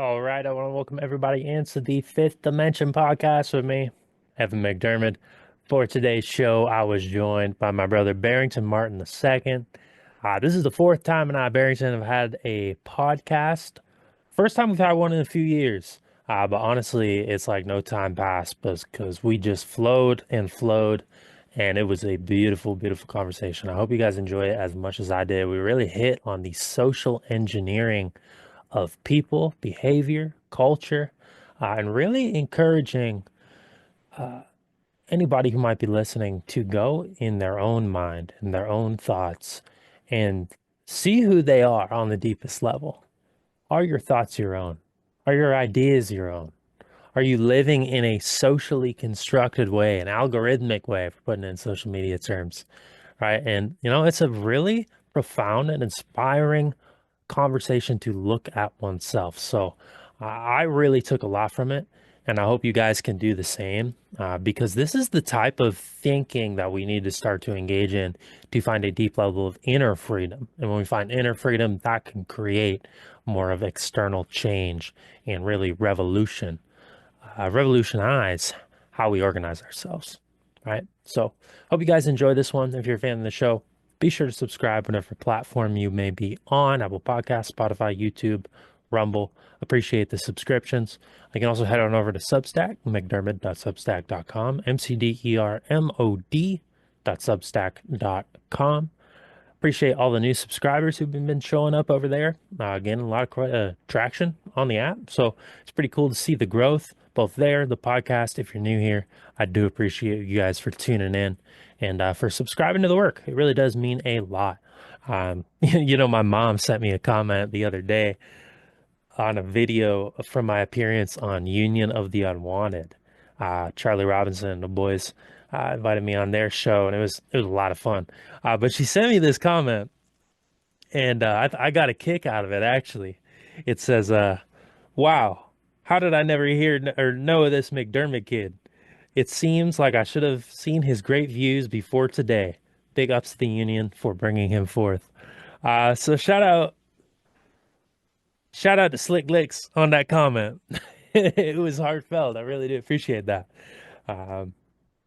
All right, I want to welcome everybody into the Fifth Dimension podcast with me, Evan McDermott. For today's show, I was joined by my brother Barrington Martin II. This is the fourth time and I, Barrington, have had a podcast. First time we've had one in a few years. But honestly, it's like no time passed because we just flowed and flowed, and it was a beautiful, beautiful conversation. I hope you guys enjoy it as much as I did. We really hit on the social engineering of people, behavior, culture, and really encouraging anybody who might be listening to go in their own mind and their own thoughts and see who they are on the deepest level. Are your thoughts your own? Are your ideas your own? Are you living in a socially constructed way, an algorithmic way, for putting it in social media terms, right? And, it's a really profound and inspiring conversation to look at oneself. So I really took a lot from it, and I hope you guys can do the same because this is the type of thinking that we need to start to engage in to find a deep level of inner freedom. And when we find inner freedom, that can create more of external change and really revolutionize how we organize ourselves. Right. So hope you guys enjoy this one. If you're a fan of the show, be sure to subscribe whatever platform you may be on, Apple Podcasts, Spotify, YouTube, Rumble. Appreciate the subscriptions. You can also head on over to Substack, mcdermott.substack.com, mcdermod.substack.com. Appreciate all the new subscribers who've been showing up over there. Again, a lot of traction on the app. So it's pretty cool to see the growth both there, the podcast. If you're new here, I do appreciate you guys for tuning in and for subscribing to the work. It really does mean a lot. My mom sent me a comment the other day on a video from my appearance on Union of the Unwanted. Charlie Robinson and the boys invited me on their show, and it was a lot of fun. But she sent me this comment, and I got a kick out of it, actually. It says, wow, how did I never hear or know of this McDermott kid? It seems like I should have seen his great views before today. Big ups to the Union for bringing him forth. So shout out to Slick Licks on that comment. It was heartfelt. I really do appreciate that. Um,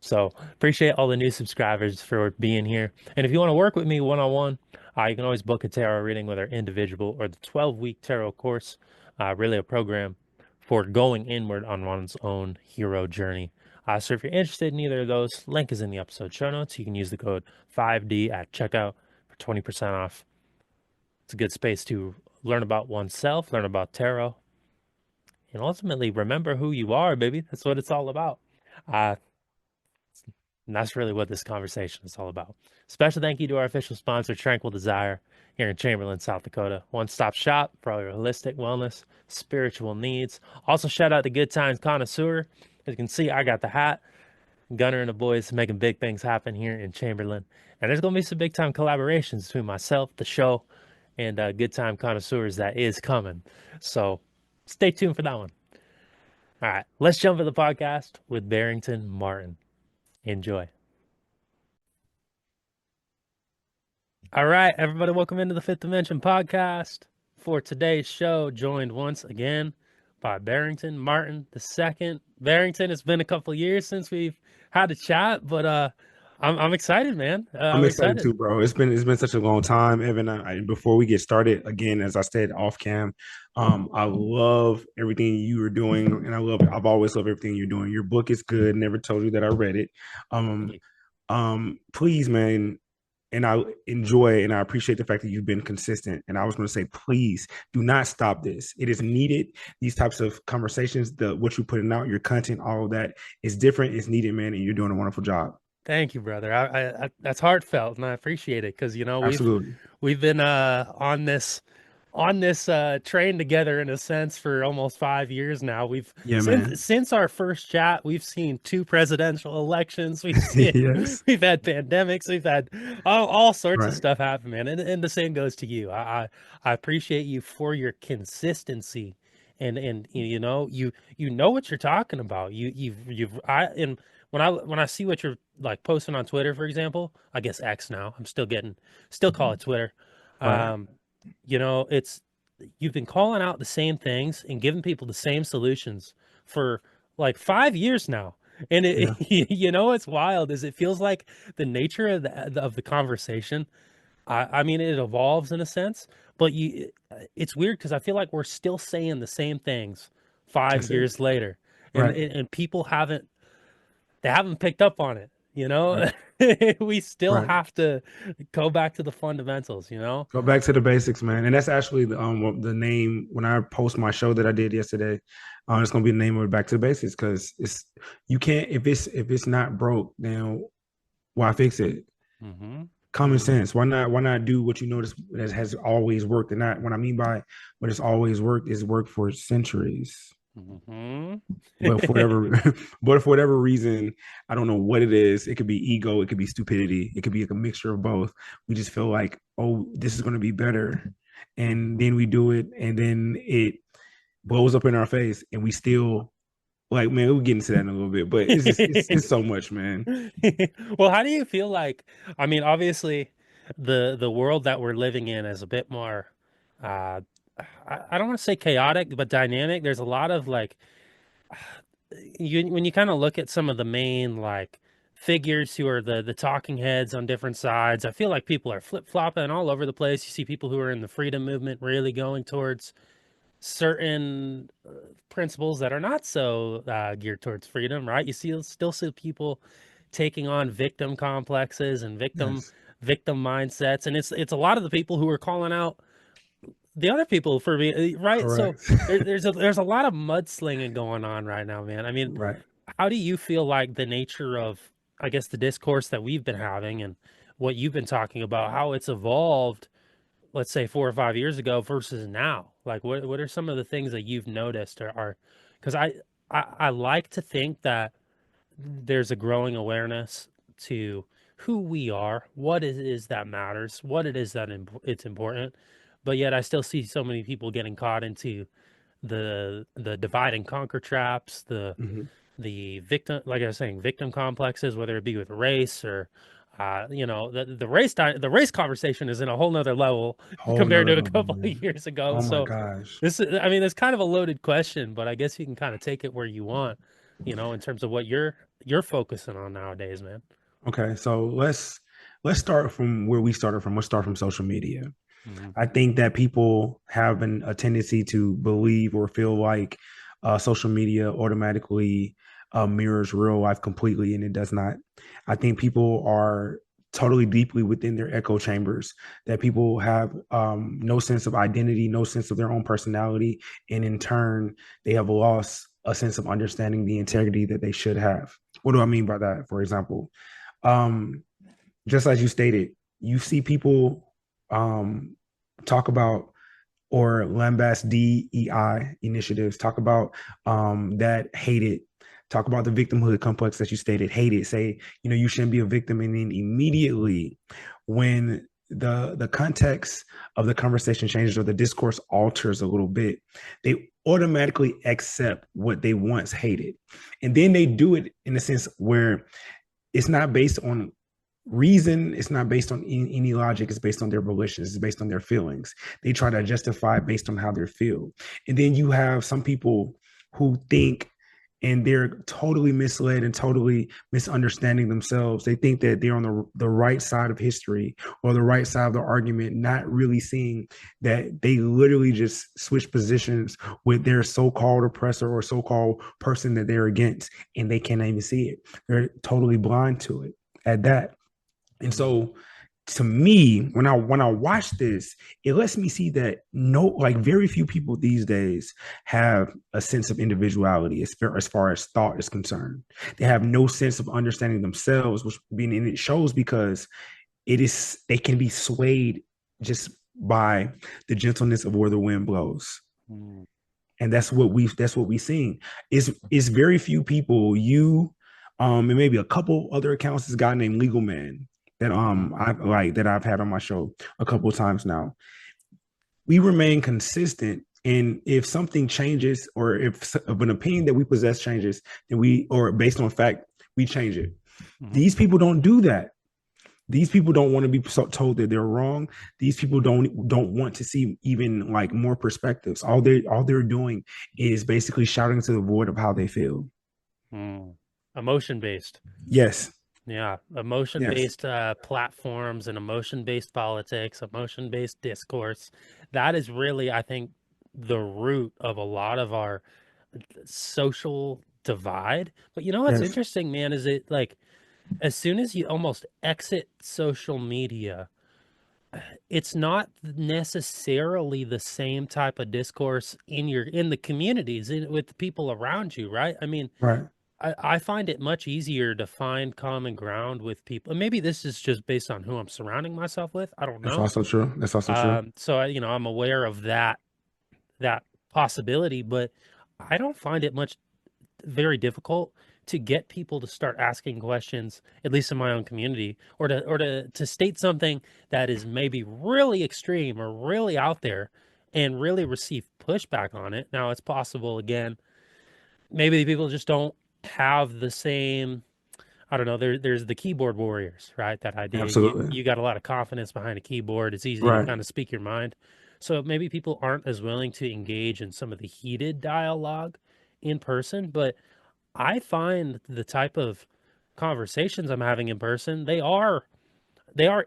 so appreciate all the new subscribers for being here. And if you want to work with me one-on-one, you can always book a tarot reading with our individual or the 12-week tarot course, really a program for going inward on one's own hero journey. So if you're interested in either of those, link is in the episode show notes. You can use the code 5D at checkout for 20% off. It's a good space to learn about oneself, learn about tarot, and ultimately remember who you are, baby. That's what it's all about. Uh, and that's really what this conversation is all about. Special thank you to our official sponsor, Tranquil Desire, here in Chamberlain, South Dakota. One-stop shop for all your holistic wellness, spiritual needs. Also, shout out to Good Times Connoisseur. As you can see, I got the hat. Gunner and the boys making big things happen here in Chamberlain. And there's going to be some big-time collaborations between myself, the show, and Good Time Connoisseurs that is coming. So stay tuned for that one. All right, let's jump into the podcast with Barrington Martin. Enjoy. All right, everybody, welcome into the Fifth Dimension podcast. For today's show, joined once again by Barrington Martin II. Barrington, it's been a couple of years since we've had a chat, but I'm excited, man. I'm I'm excited excited. too, bro. It's been such a long time, Evan. Before we get started, again, as I said off cam, I love everything you are doing, and I've always loved everything you're doing. Your book is good. Never told you that I read it. Thank Um, you. please, man, and I enjoy and I appreciate the fact that you've been consistent. And I was going to say, please do not stop this. It is needed. These types of conversations, the what you're putting out, your content, all of that is different. It's needed, man, and you're doing a wonderful job. Thank you, brother. That's heartfelt, and I appreciate it because Absolutely. we've been on this train together in a sense for almost 5 years now. We've Yeah, since man. since our first chat, we've seen two presidential elections. We've seen Yes. we've had pandemics. We've had all sorts of Right. stuff happen, man. And the same goes to you. I appreciate you for your consistency. And you know what you're talking about. You've I and when I see what you're like posting on Twitter, for example, I guess X now. I'm still call it Twitter. Right. Um, it's you've been calling out the same things and giving people the same solutions for like 5 years now. And Yeah. you know, what's wild is it feels like the nature of the conversation. I mean, it evolves in a sense, but it's weird because I feel like we're still saying the same things five That's it. years later, and Right. and people haven't picked up on it. You Right. know, we still Right. have to go back to the fundamentals. You know. Go back to the basics, man. And that's actually the name when I post my show that I did yesterday. It's gonna be the name of it, Back to the Basics, because it's you can't if it's not broke, then why fix it? Hmm. Common sense. Why not do what you notice that has always worked? And not what I mean by what has always worked is worked for centuries. Hmm. But for whatever but for whatever reason, I don't know what it is. It could be ego, it could be stupidity, it could be like a mixture of both. We just feel like, oh, this is gonna be better. And then we do it, and then it blows up in our face, and we still like, man, we'll get into that in a little bit, but it's just it's so much, man. Well, how do you feel like, I mean, obviously the world that we're living in is a bit more uh I don't want to say chaotic, but dynamic. There's a lot of like when you kind of look at some of the main like figures who are the talking heads on different sides, I feel like people are flip-flopping all over the place. You see people who are in the freedom movement really going towards certain principles that are not so geared towards freedom, right? You still see people taking on victim complexes and Yes. victim mindsets, and it's a lot of the people who are calling out the other people for being right. So Correct. there's a lot of mudslinging going on right now, man. I mean, Right. how do you feel like the nature of, I guess, the discourse that we've been having and what you've been talking about, how it's evolved, let's say 4 or 5 years ago versus now? Like, what are some of the things that you've noticed or are, because I like to think that there's a growing awareness to who we are, what it is that matters, what it is that it's important, but yet I still see so many people getting caught into the divide and conquer traps, Mhm. the victim, like I was saying, victim complexes, whether it be with race or, you know, the race conversation is in a whole nother level Whole compared nother to a level, couple of man. years ago. Oh my So gosh. I mean, it's kind of a loaded question, but I guess you can kind of take it where you want, you know, in terms of what you're focusing on nowadays, man. Okay, so let's start from where we started from. Let's start from social media. Hmm. I think that people have a tendency to believe or feel like social media automatically mirrors real life completely, and it does not. I think people are totally deeply within their echo chambers, that people have no sense of identity, no sense of their own personality, and in turn, they have lost a sense of understanding the integrity that they should have. What do I mean by that? For example, um, just as you stated, you see people um, talk about or lambast DEI initiatives, talk about that hate it, talk about the victimhood complex that you stated, hate it, say, you know, you shouldn't be a victim. And then immediately when the context of the conversation changes or the discourse alters a little bit, they automatically accept what they once hated. And then they do it in a sense where it's not based on reason, it's not based on any logic, it's based on their volitions, it's based on their feelings. They try to justify it based on how they feel. And then you have some people who think, and they're totally misled and totally misunderstanding themselves. They think that they're on the right side of history or the right side of the argument, not really seeing that they literally just switch positions with their so-called oppressor or so-called person that they're against, and they can't even see it. They're totally blind to it at that. And Hmm. so to me, when I watch this, it lets me see that no, like very few people these days have a sense of individuality as far as thought is concerned. They have no sense of understanding themselves, which being and it shows because it is they can be swayed just by the gentleness of where the wind blows. Hmm. And that's what we've seen. Is very few people, you and maybe a couple other accounts, this guy named Legal Man that Hmm. I've had on my show a couple of times now. We remain consistent, and if something changes or if an opinion that we possess changes, then we or based on fact we change it. Hmm. These people don't do that. These people don't want to be told that they're wrong. These people don't want to see even like more perspectives. All they're doing is basically shouting to the void of how they feel. Mm. Emotion based. Yes, Yeah, yes, emotion-based platforms and emotion-based politics, emotion-based discourse. That is really, I think, the root of a lot of our social divide. But you know what's yes, interesting, man, is it like as soon as you almost exit social media, it's not necessarily the same type of discourse in the communities with the people around you, right? I mean, right. I find it much easier to find common ground with people. And maybe this is just based on who I'm surrounding myself with. I don't That's know. also true. That's also true. So I'm aware of that possibility, but I don't find it much very difficult to get people to start asking questions, at least in my own community, or to state something that is maybe really extreme or really out there and really receive pushback on it. Now it's possible again, maybe people just don't have the same. I don't know. There's the keyboard warriors, right? That idea. Absolutely. You got a lot of confidence behind a keyboard. It's easy to Right. kind of speak your mind. So maybe people aren't as willing to engage in some of the heated dialogue in person. But I find the type of conversations I'm having in person, they are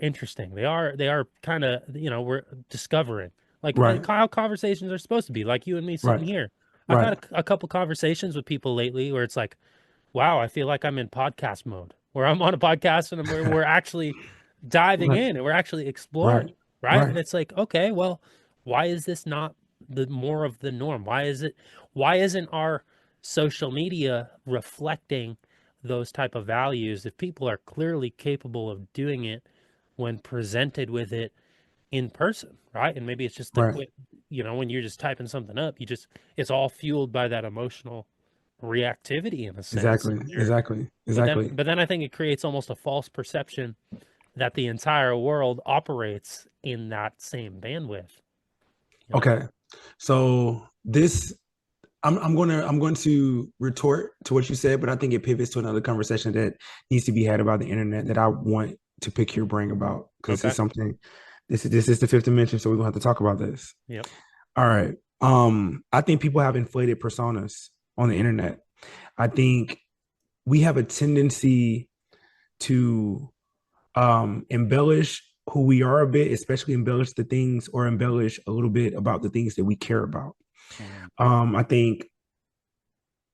interesting. They are kind of, we're discovering like Right. how conversations are supposed to be, like you and me sitting Right. here. I've had Right. a couple conversations with people lately where it's like, wow, I feel like I'm in podcast mode, where I'm on a podcast and we're actually diving Right. in and we're actually Right. exploring, right? And Right. it's like, okay, well, why is this not the more of the norm? Why isn't our social media reflecting those type of values if people are clearly capable of doing it when presented with it in person, right? And maybe it's just the Right. quick, when you're just typing something up, it's all fueled by that emotional reactivity in a sense. Exactly. And you're, Exactly. but then, Exactly. but then I think it creates almost a false perception that the entire world operates in that same bandwidth, you know? Okay. So this I'm going to retort to what you said, but I think it pivots to another conversation that needs to be had about the internet that I want to pick your brain about because Okay. it's something. This is the fifth dimension, so we're gonna have to talk about this. Yep. All right. I think people have inflated personas on the internet. I think we have a tendency to embellish who we are a bit, especially embellish the things or embellish a little bit about the things that we care about. Mhm. I think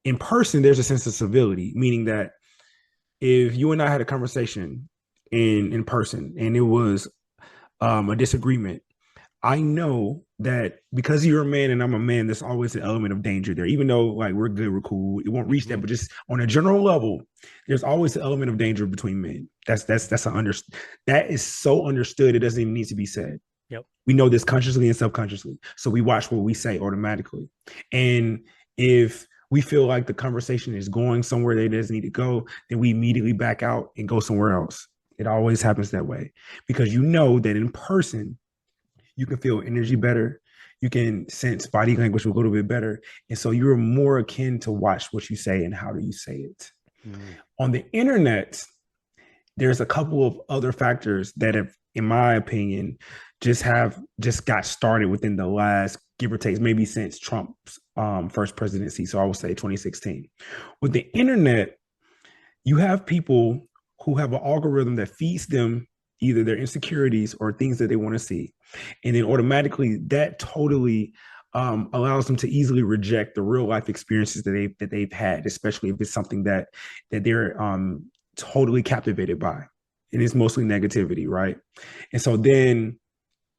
in person, there's a sense of civility, meaning that if you and I had a conversation in person and it was a disagreement, I know that because you're a man and I'm a man, there's always an element of danger there. Even though like we're good, we're cool, it won't reach that. Mhm. But just on a general level, there's always an element of danger between men. That is so understood. It doesn't even need to be said. Yep. We know this consciously and subconsciously. So we watch what we say automatically. And if we feel like the conversation is going somewhere that it doesn't need to go, then we immediately back out and go somewhere else. It always happens that way because you know that in person, you can feel energy better. You can sense body language a little bit better. And so you're more akin to watch what you say and how do you say it. Mhm. On the internet, there's a couple of other factors that have, in my opinion, just got started within the last give or take, maybe since Trump's first presidency. So I would say 2016. With the internet, you have people who have an algorithm that feeds them either their insecurities or things that they want to see. And then automatically that totally allows them to easily reject the real life experiences that they've had, especially if it's something that they're totally captivated by. And it's mostly negativity, right? And so then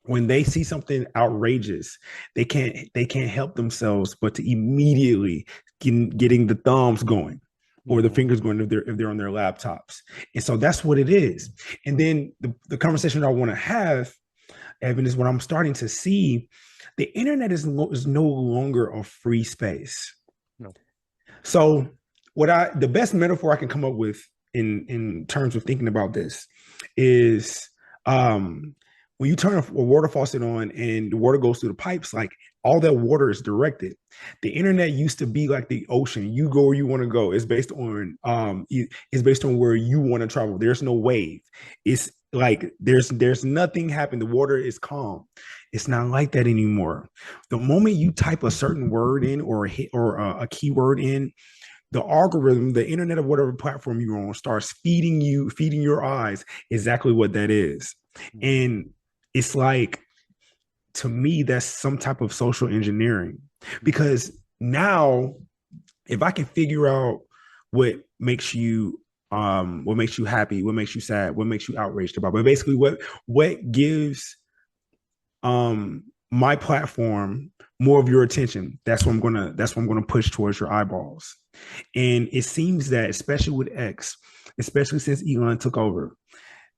when they see something outrageous, they can't help themselves but to immediately getting the thumbs going or the Mhm. fingers going if they're on their laptops. And so that's what it is. And then the conversation I want to have, Evan, is what I'm starting to see. The internet is no longer a free space. No. So the best metaphor I can come up with in terms of thinking about this is when you turn a water faucet on and the water goes through the pipes, like all that water is directed. The internet used to be like the ocean. You go where you want to go. It's based on where you want to travel. There's no wave. It's like there's nothing happened. The water is calm. It's not like that anymore. The moment you type a certain word in or a hit or a keyword in, the algorithm, the internet of whatever platform you're on starts feeding your eyes exactly what that is. And it's like, to me, that's some type of social engineering, because now if I can figure out what makes you what makes you happy, what makes you sad, what makes you outraged about, but basically what gives my platform more of your attention, that's what I'm gonna push towards your eyeballs. And it seems that, especially with X, especially since Elon took over,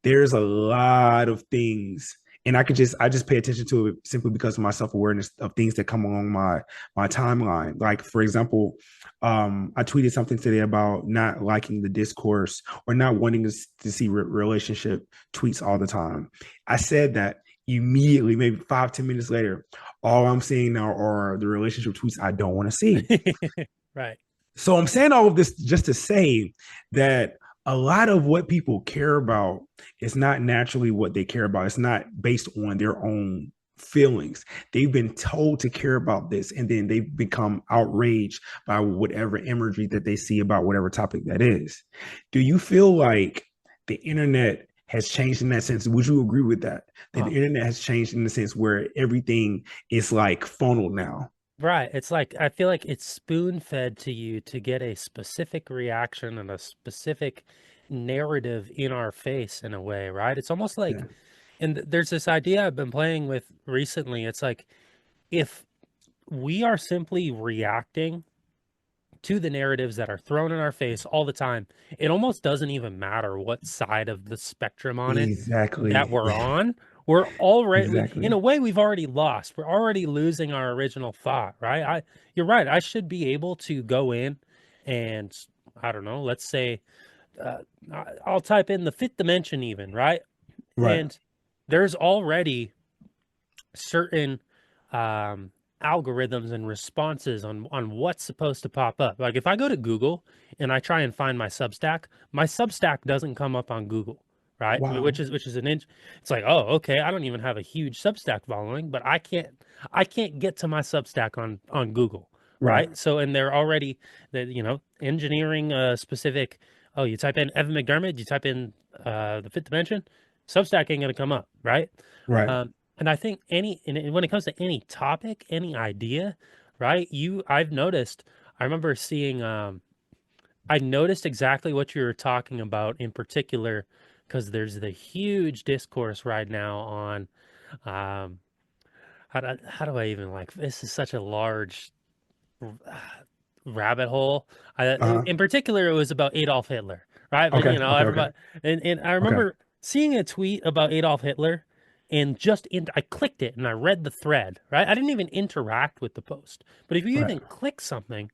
there's a lot of things, and I just pay attention to it simply because of my self-awareness of things that come along my timeline. Like, for example, I tweeted something today about not liking the discourse or not wanting to see relationship tweets all the time. I said that immediately, maybe 5-10 minutes later, all I'm seeing now are the relationship tweets I don't want to see. Right. So I'm saying all of this just to say that a lot of what people care about is not naturally what they care about. It's not based on their own feelings. They've been told to care about this, and then they've become outraged by whatever imagery that they see about whatever topic that is. Do you feel like the internet has changed in that sense? Would you agree with that? That the internet has changed in the sense where everything is like funneled now? Right. It's like I feel like it's spoon fed to you to get a specific reaction and a specific narrative in our face in a way, right? It's almost like, Yeah. and there's this idea I've been playing with recently. It's like if we are simply reacting to the narratives that are thrown in our face all the time, it almost doesn't even matter what side of the spectrum on it that Exactly. we're on. We're already, in Exactly. a way, we've already lost. We're already losing our original thought, right? You're right. I should be able to go in and, I don't know, let's say, uh, I'll type in the fifth dimension even, right? Right. And there's already certain um, algorithms and responses on what's supposed to pop up. Like if I go to Google and I try and find my Substack doesn't come up on Google, right? Wow. Which is an inch. It's like, oh, okay, I don't even have a huge Substack following, but I can't get to my Substack on Google, Right. right? So and they're already engineering a specific. Oh, you type in Evan McDermott, you type in the fifth dimension, Substack ain't gonna come up, right? Right. And I think when it comes to any topic, any idea, right? I've noticed, I remember seeing, I noticed exactly what you were talking about in particular, because there's the huge discourse right now on, um, how do I even like, this is such a large rabbit hole. Uh-huh. In particular, it was about Adolf Hitler, right? But Okay. you know, Okay. Okay. everybody, and I Okay. remember seeing a tweet about Adolf Hitler, and I clicked it and I read the thread, right? I didn't even interact with the post, but if you Right. even click something,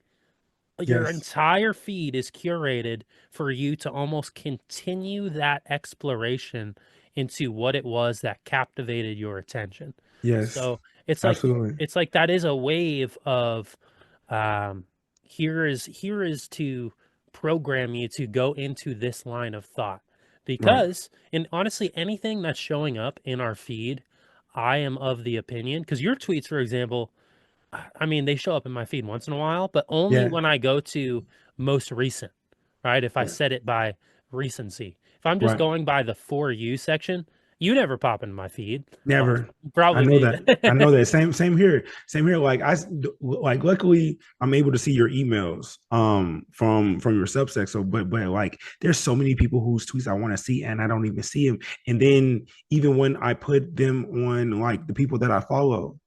your Yes. entire feed is curated for you to almost continue that exploration into what it was that captivated your attention. Yes. So it's like Absolutely. that is a wave of um here is to program you to go into this line of thought. Right. Because and honestly anything that's showing up in our feed, I am of the opinion, because your tweets, for example, I mean, they show up in my feed once in a while, but only Yeah. when I go to most recent, right? If I Yeah. set it by recency. If I'm just Right. going by the for you section, you never pop into my feed. Well, Never. I probably know me. that. I know that. Same here. Same here. Like luckily I'm able to see your emails from your Substack. So but like there's so many people whose tweets I want to see and I don't even see them. And then even when I put them on like the people that I follow,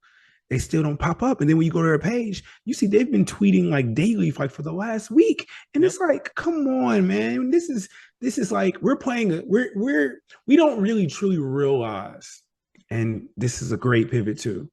they still don't pop up. And then when you go to their page, you see they've been tweeting like daily like for the last week. And Yep. it's like, come on, man. This is like we don't really truly realize. And this is a great pivot too.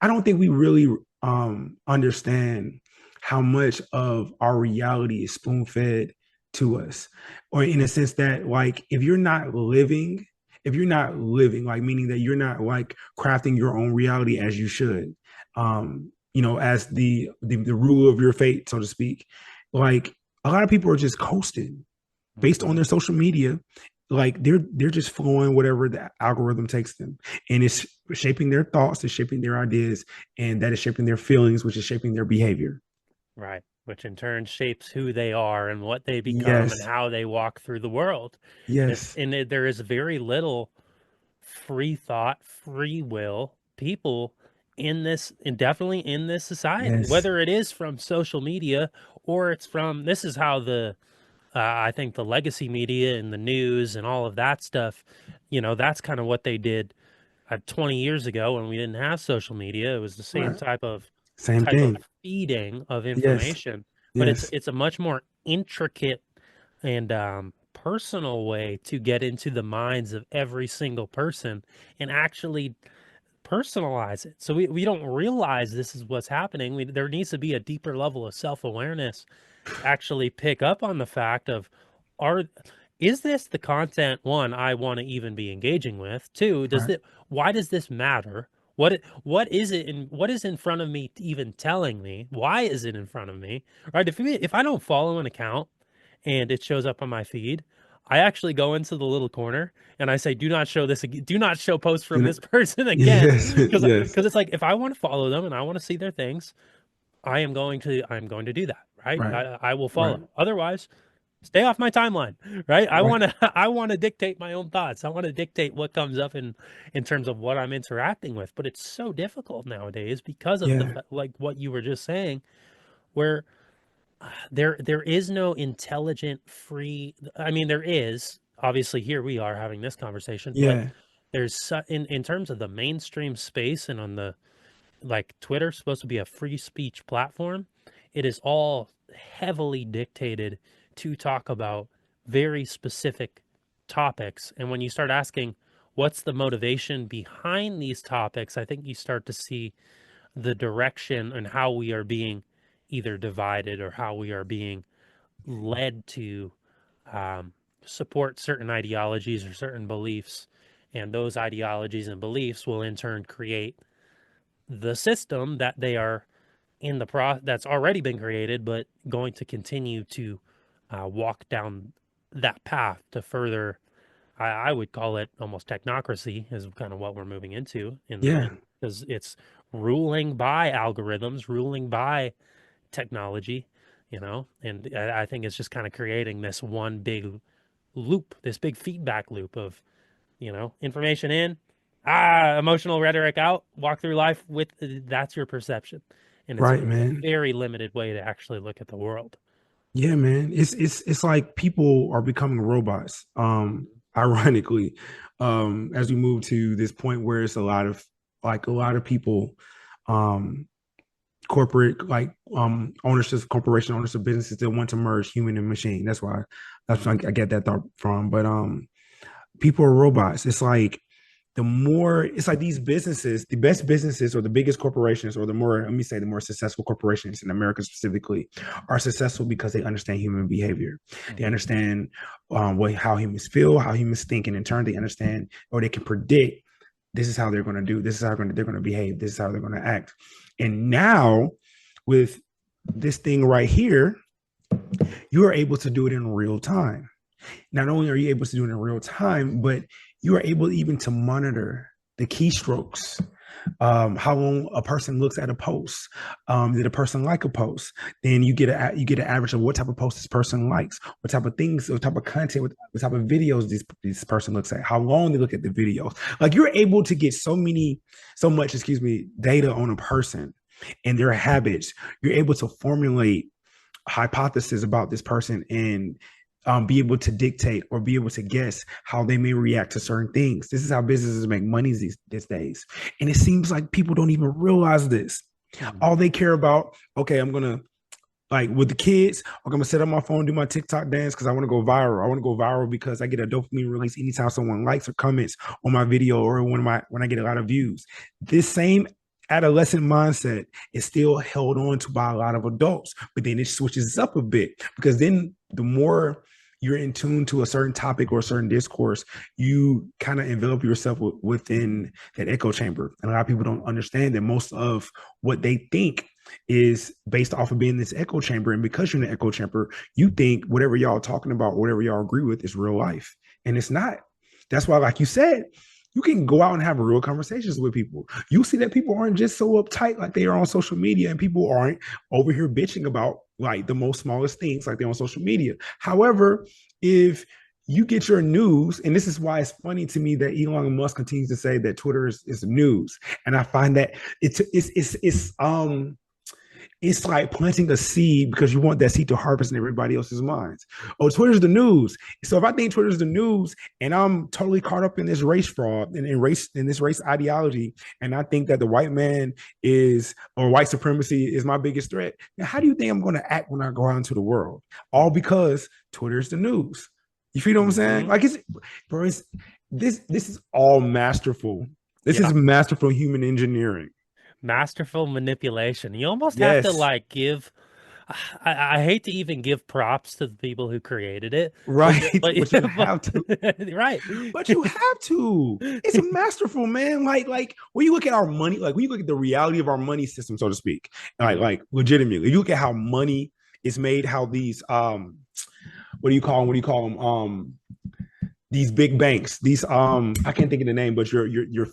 I don't think we really understand how much of our reality is spoon fed to us, or in a sense that like if you're not living, like meaning that you're not like crafting your own reality as you should, as the ruler of your fate, so to speak. Like a lot of people are just coasting based on Mhm. their social media, like they're just flowing whatever the algorithm takes them, and it's shaping their thoughts, it's shaping their ideas, and that is shaping their feelings, which is shaping their behavior. Right. Which in turn shapes who they are and what they become and Yes, how they walk through the world. yes, There is very little free thought, free will people in this, and definitely in this society, yes, whether it is from social media or it's from, this is how I think the legacy media and the news and all of that stuff, that's kind of what they did 20 years ago when we didn't have social media. It was the same right, same type of thing. feeding of Yes, information, but it's yes, it's a much more intricate and personal way to get into the minds of every single person and actually personalize it. So we don't realize this is what's happening. There needs to be a deeper level of self-awareness to actually pick up on the fact of, are is this the content, one, I want to even be engaging with? Two, right, why does this matter? What is it, and what is in front of me even telling me? Why is it in front of me? Right? If I don't follow an account and it shows up on my feed, I actually go into the little corner and I say, "Do not show this again. Do not show posts from this person again," yes, yes, because it's like, if I want to follow them and I want to see their things, I'm going to do that. Right? right, I will right, follow. Otherwise, stay off my timeline. Right? I right, want to I want to dictate my own thoughts. I want to dictate what comes up in terms of what I'm interacting with. But it's so difficult nowadays because of yeah, like what you were just saying, where there is no intelligent free, I mean, there is, obviously here we are having this conversation, but yeah, in terms of the mainstream space and on the, like, Twitter's supposed to be a free speech platform, it is all heavily dictated to talk about very specific topics. And when you start asking what's the motivation behind these topics, I think you start to see the direction and how we are being either divided or how we are being led to um, support certain ideologies or certain beliefs. And those ideologies and beliefs will in turn create the system that they are that's already been created, but going to continue to walk down that path to further. I would call it almost technocracy, is kind of what we're moving into yeah, because it's ruling by algorithms, ruling by technology, and I think it's just kind of creating this one big loop, this big feedback loop of, information in, emotional rhetoric out, walk through life with, that's your perception. And it's a right, man. very limited way to actually look at the world. Yeah, man. It's like people are becoming robots. Ironically, as we move to this point where it's a lot of people, um, corporate ownership, corporation owners of businesses that want to merge human and machine. That's why I get that thought from. But people are robots. It's like these businesses, the best businesses or the biggest corporations, or let me say, the more successful corporations in America specifically, are successful because they understand human behavior. They Mhm. understand how humans feel, how humans think, and in turn, they understand, or they can predict, this is how they're going to do, this is how they're going to behave, this is how they're going to act. And now, with this thing right here, you are able to do it in real time. Not only are you able to do it in real time, but you are able even to monitor the keystrokes, how long a person looks at a post. Did a person like a post? Then you get an average of what type of post this person likes, what type of things, what type of content, what type of videos this person looks at, how long they look at the videos. Like, you're able to get so much, data on a person and their habits. You're able to formulate hypothesis about this person and be able to dictate or be able to guess how they may react to certain things. This is how businesses make money these days. And it seems like people don't even realize this. Mhm. All they care about, okay, I'm going to, like with the kids, I'm going to sit on my phone, do my TikTok dance because I want to go viral. I want to go viral because I get a dopamine release anytime someone likes or comments on my video, or when I get a lot of views. This same adolescent mindset is still held on to by a lot of adults, but then it switches up a bit, because then the more you're in tune to a certain topic or a certain discourse, you kind of envelop yourself within that echo chamber. And a lot of people don't understand that most of what they think is based off of being this echo chamber. And because you're in the echo chamber, you think whatever y'all talking about, whatever y'all agree with, is real life. And it's not. That's why, like you said, you can go out and have real conversations with people. You see that people aren't just so uptight like they are on social media, and people aren't over here bitching about like the most smallest things like they're on social media. However, if you get your news, and this is why it's funny to me that Elon Musk continues to say that Twitter is news, and I find that it's like planting a seed because you want that seed to harvest in everybody else's minds. Oh, Twitter's the news. So if I think Twitter's the news and I'm totally caught up in this race fraud and in this race ideology, and I think that the white man is or white supremacy is my biggest threat, now how do you think I'm going to act when I go out into the world? All because Twitter's the news. You feel what I'm saying? Mm-hmm. Like bro, this is all masterful. This Yeah. is masterful human engineering. Masterful manipulation. You almost have to Yes. like give I hate to even give props to the people who created it, but Right. But you but have to. right. But you have to. It's masterful, man. Like when you look at our money, like when you look at the reality of our money system, so to speak, Mhm. like legitimately, you look at how money is made, how these what do you call them? What do you call them? These big banks, these I can't think of the name, but your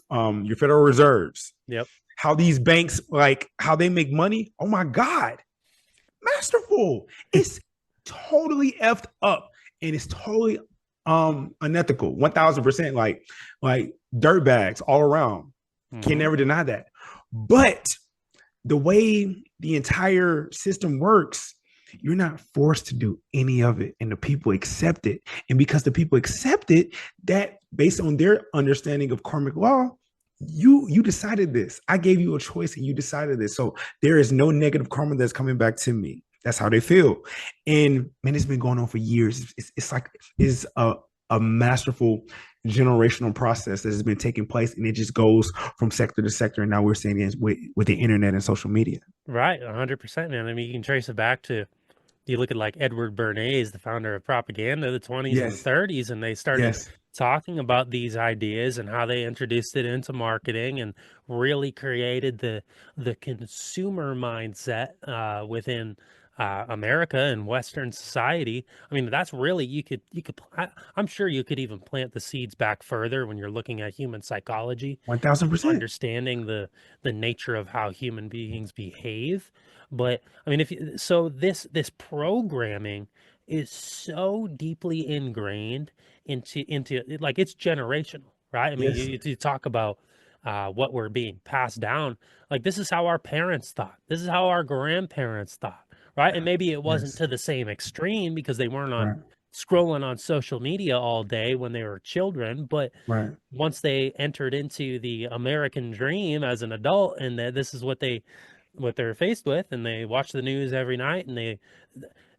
Federal Reserves, Yep. how these banks like how they make money. Oh my God, masterful. It's totally effed up and it's totally unethical. 1000%, like dirt bags all around. Can Hmm. never deny that. But the way the entire system works, you're not forced to do any of it, and the people accept it. And because the people accept it, that based on their understanding of karmic law, you decided this. I gave you a choice, and you decided this. So there is no negative karma that's coming back to me. That's how they feel. And man, it's been going on for years. It's like it's a masterful generational process that has been taking place, and it just goes from sector to sector. And now we're seeing it with the internet and social media. Right, 100%, man. I mean, you can trace it back to you look at like Edward Bernays, the founder of propaganda, the 20s and the Yes, 30s, and they started yes, talking about these ideas and how they introduced it into marketing and really created the consumer mindset within America and Western society. I mean, that's really I'm sure you could even plant the seeds back further when you're looking at human psychology and 1000%. understanding the nature of how human beings behave. But I mean, if you, so this programming is so deeply ingrained into like it's generational, right? I mean, Yes, you talk about what we're being passed down. Like this is how our parents thought. This is how our grandparents thought, right? And maybe it wasn't yes, to the same extreme because they weren't on right, scrolling on social media all day when they were children, but right. once they entered into the American dream as an adult and that this is what they're faced with and they watch the news every night and they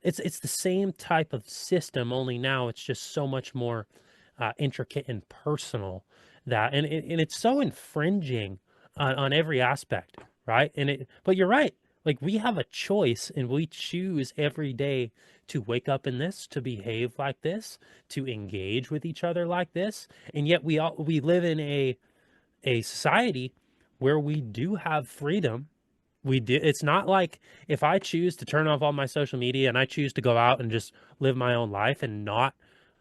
it's the same type of system, only now it's just so much more intricate and personal that and it's so infringing on every aspect, right? And it but you're right, like we have a choice and we choose every day to wake up in this, to behave like this, to engage with each other like this, and yet we live in a society where we do have freedom. We do. It's not like if I choose to turn off all my social media and I choose to go out and just live my own life and not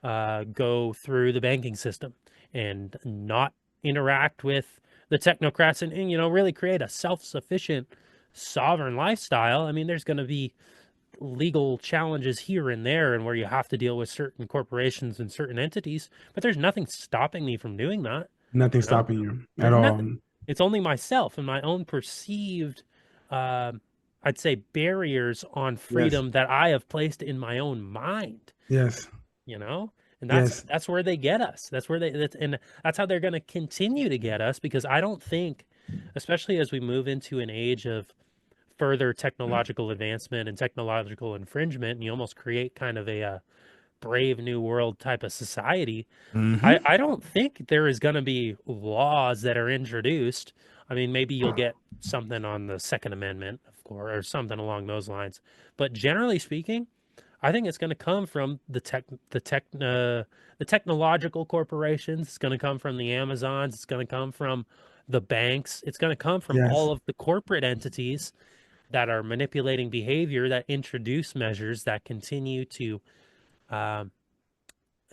go through the banking system and not interact with the technocrats and you know really create a self-sufficient sovereign lifestyle. I mean, there's going to be legal challenges here and there and where you have to deal with certain corporations and certain entities, but there's nothing stopping me from doing that. Nothing You know, stopping you at there's all. nothing. It's only myself and my own perceived, um, I'd say, barriers on Yes, freedom that I have placed in my own mind. yes, You know, and yes. that's where they get us. That's where and that's how they're going to continue to get us because I don't think, especially as we move into an age of further technological advancement and technological infringement, and you almost create kind of a brave new world type of society. Mm-hmm. I don't think there is going to be laws that are introduced. I mean, maybe you'll get something on the Second Amendment, of course, or something along those lines. But generally speaking, I think it's going to come from the technological corporations. It's going to come from the Amazons. It's going to come from the banks. It's going to come from Yes, all of the corporate entities that are manipulating behavior that introduce measures that continue to um,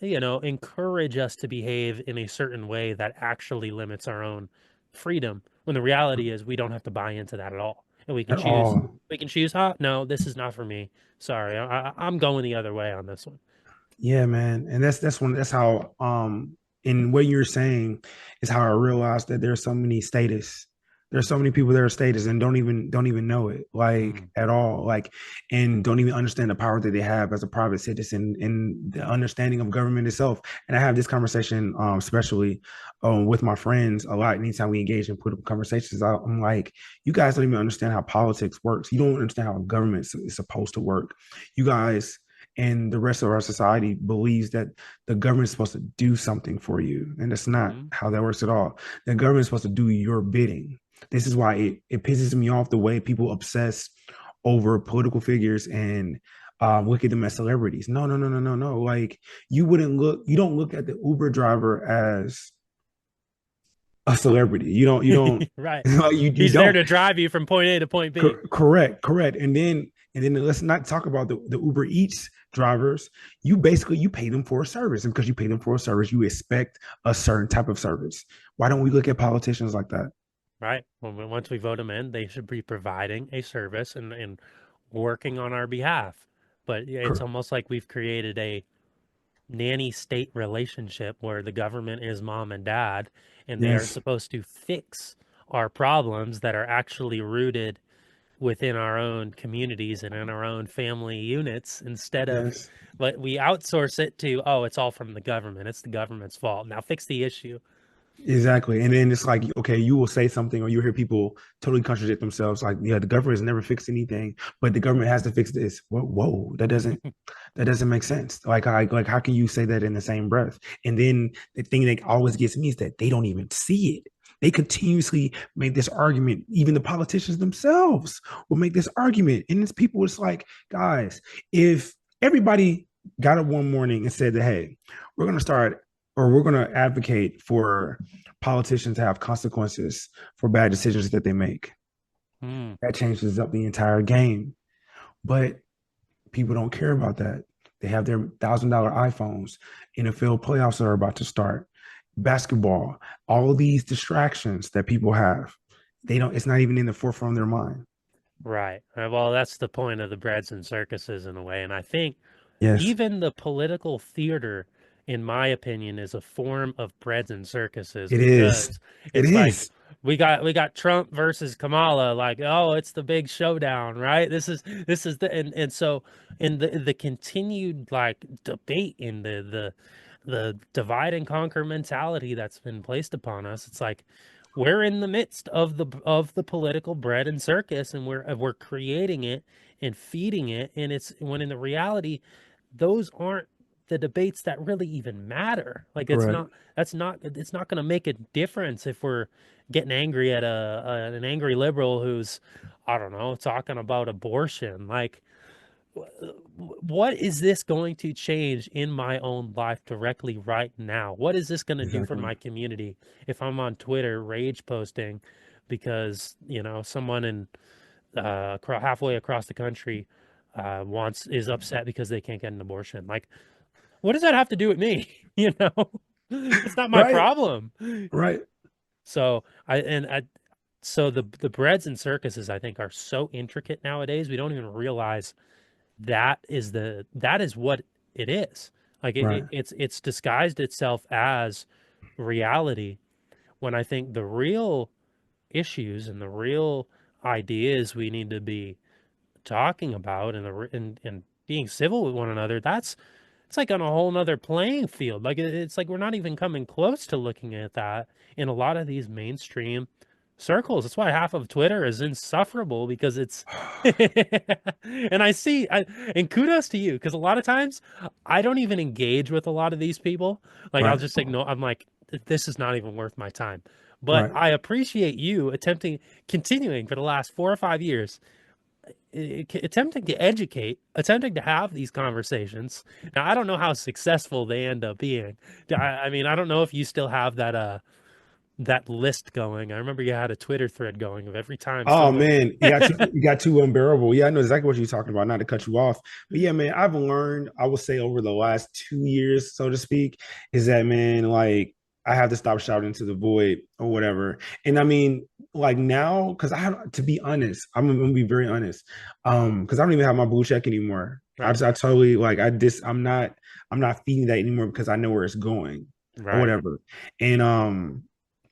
encourage us to behave in a certain way that actually limits our own freedom. When the reality is we don't have to buy into that at all. And at all. we can choose, no, this is not for me. Sorry, I'm going the other way on this one. Yeah, man. And that's how in what you're saying is how I realized that there's so many status. There's so many people that are status and don't even know it like Mm. at all. Like and don't even understand the power that they have as a private citizen and the understanding of government itself. And I have this conversation especially with my friends a lot. Anytime we engage in political conversations, I'm like, you guys don't even understand how politics works. You don't understand how government is supposed to work. You guys and the rest of our society believes that the government is supposed to do something for you. And that's not Mm. how that works at all. The government is supposed to do your bidding. This is why it pisses me off the way people obsess over political figures and look at them as celebrities. No, no, no, no, no, no. Like you don't look at the Uber driver as a celebrity. You don't, Right. you He's there don't. to drive you from point A to point B. Correct. And then let's not talk about the Uber Eats drivers. You pay them for a service, and because you pay them for a service, you expect a certain type of service. Why don't we look at politicians like that? Right. Once we vote them in, they should be providing a service and working on our behalf. But yeah, it's almost like we've created a nanny state relationship where the government is mom and dad, and they are Yes, supposed to fix our problems that are actually rooted within our own communities and in our own family units instead of, yes. but we outsource it to, oh, it's all from the government. It's the government's fault. Now fix the issue. Exactly. And then it's like, okay, you will say something or you hear people totally contradict themselves. Like, yeah, the government has never fixed anything, but the government has to fix this. Whoa, that doesn't make sense. Like how can you say that in the same breath? And then the thing that always gets me is that they don't even see it. They continuously make this argument. Even the politicians themselves will make this argument. And it's people, it's like, guys, if everybody got up one morning and said that, hey, we're gonna start or we're gonna advocate for politicians to have consequences for bad decisions that they make. Hmm. That changes up the entire game. But people don't care about that. They have their $1,000 iPhones. NFL playoffs are about to start. Basketball, all of these distractions that people have, they don't. It's not even in the forefront of their mind. Right. Well, that's the point of the breads and circuses in a way. And I think Yes, even the political theater, in my opinion, is a form of breads and circuses it is. because It it's like is. we got Trump versus Kamala, like, oh, it's the big showdown, right? This is the and so in the continued like debate in the divide and conquer mentality that's been placed upon us, it's like we're in the midst of the political bread and circus, and we're creating it and feeding it, and it's when in the reality those aren't the debates that really even matter. Like Correct. it's not going to make a difference if we're getting angry at an angry liberal who's, I don't know, talking about abortion. Like what is this going to change in my own life directly right now? What is this going to do for Exactly. my community if I'm on Twitter rage posting because, someone in halfway across the country wants is upset because they can't get an abortion? Like, what does that have to do with me? You know, it's not my Right. problem. Right. So so the breads and circuses I think are so intricate nowadays. We don't even realize that is what it is. Like Right. it's disguised itself as reality when I think the real issues and the real ideas we need to be talking about and being civil with one another, that's it's like on a whole nother playing field. Like it's like we're not even coming close to looking at that in a lot of these mainstream circles. That's why half of Twitter is insufferable because it's and and kudos to you because a lot of times I don't even engage with a lot of these people. Like I'll Right. just ignore. I'm like, this is not even worth my time. But Right. I appreciate you continuing for the last 4 or 5 years attempting to educate, attempting to have these conversations. Now, I don't know how successful they end up being. I mean, I don't know if you still have that that list going. I remember you had a Twitter thread going of every time Oh someone. man, you got too unbearable. Yeah, I know exactly what you're talking about. Not to cut you off, but yeah, man, I've learned. I would say over the last 2 years, so to speak, is that man, like I have to stop shouting to the void or whatever. And I mean, like now, because I have to be honest, I'm gonna be very honest, because I don't even have my blue check anymore. Right, I totally like I'm not feeding that anymore because I know where it's going or right. whatever, and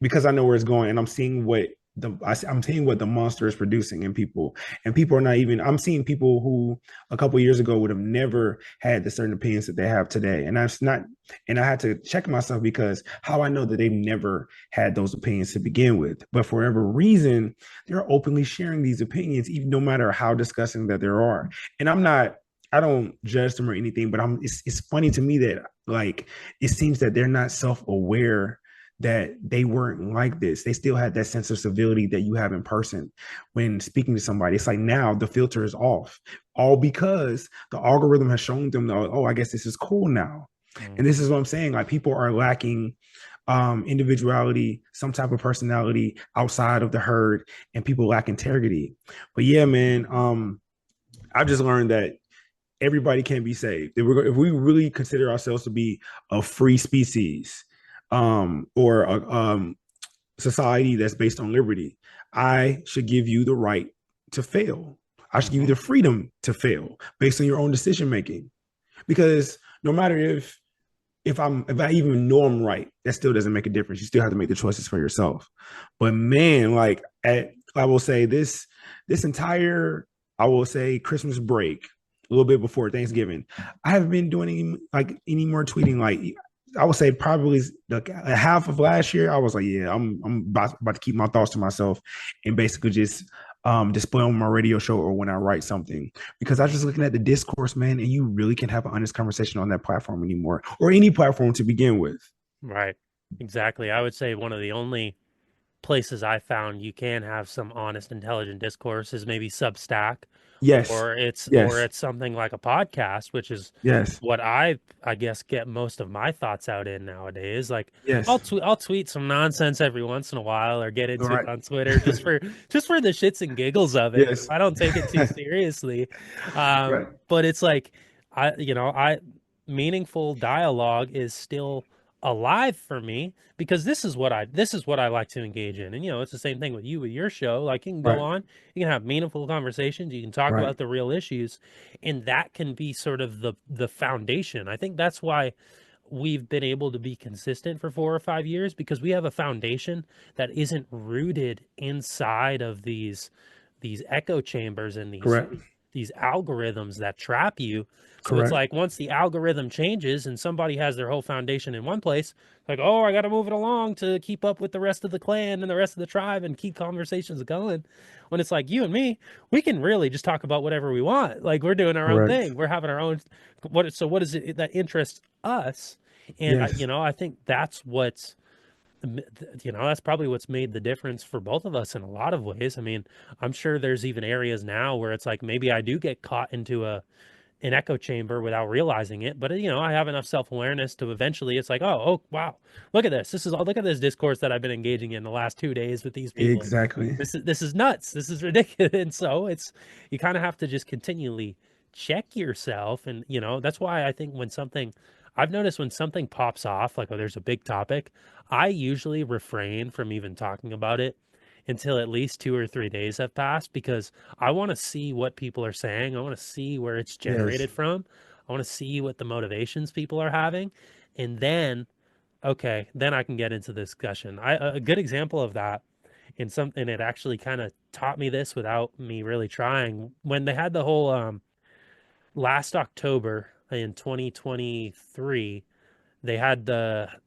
because I know where it's going, and I'm seeing what I'm seeing what the monster is producing in people, and people are not even. I'm seeing people who a couple years ago would have never had the certain opinions that they have today, and that's not. And I had to check myself because how I know that they've never had those opinions to begin with, but for whatever reason, they're openly sharing these opinions, even no matter how disgusting that there are. And I'm not. I don't judge them or anything, but it's funny to me that like it seems that they're not self aware that they weren't like this. They still had that sense of civility that you have in person when speaking to somebody. It's like now the filter is off, all because the algorithm has shown them, oh, I guess this is cool now. And this Mhm. is what I'm saying. Like people are lacking individuality, some type of personality outside of the herd, and people lack integrity. But yeah, man, I've just learned that everybody can be saved. If we really consider ourselves to be a free species, or a society that's based on liberty, I should give you the right to fail. I should give you Mhm. the freedom to fail based on your own decision making. Because no matter if I even know I'm right, that still doesn't make a difference. You still have to make the choices for yourself. But man, like I will say this entire I will say Christmas break, a little bit before Thanksgiving, I haven't been doing any more tweeting. Like I would say probably the half of last year, I was like, yeah, I'm about to keep my thoughts to myself and basically just display on my radio show or when I write something, because I was just looking at the discourse, man, and you really can't have an honest conversation on that platform anymore or any platform to begin with. Right. Exactly. I would say one of the only places I found you can have some honest, intelligent discourse is maybe Substack, Yes, or yes, it's something like a podcast, which is yes, what I guess get most of my thoughts out in nowadays. Like yes. I'll tweet some nonsense every once in a while or get All into it right. on Twitter just for the shits and giggles of it. Yes. I don't take it too seriously. Right. But it's like I meaningful dialogue is still alive for me because this is what I like to engage in. And it's the same thing with you with your show. Like you can go Right. on, you can have meaningful conversations, you can talk Right. about the real issues, and that can be sort of the foundation. I think that's why we've been able to be consistent for 4 or 5 years because we have a foundation that isn't rooted inside of these echo chambers and Correct. these algorithms that trap you. So it's Correct. like once the algorithm changes and somebody has their whole foundation in one place, like, oh, I got to move it along to keep up with the rest of the clan and the rest of the tribe and keep conversations going. When it's like you and me, we can really just talk about whatever we want. Like we're doing our own Correct. thing. We're having our own what is it that interests us? And Yes. I think that's what's that's probably what's made the difference for both of us in a lot of ways. I mean, I'm sure there's even areas now where it's like maybe I do get caught into an echo chamber without realizing it, but I have enough self-awareness to eventually it's like, oh wow, look at this. Look at this discourse that I've been engaging in the last 2 days with these people. Exactly. This is nuts. This is ridiculous. And so it's you kind of have to just continually check yourself. And that's why I think when something I've noticed when something pops off, like, oh, there's a big topic, I usually refrain from even talking about it until at least 2 or 3 days have passed because I want to see what people are saying. I want to see where it's Yes. generated from. I want to see what the motivations people are having. And then, okay, then I can get into the discussion. A good example of that in something it actually kind of taught me this without me really trying. When they had the whole last October in 2023, they had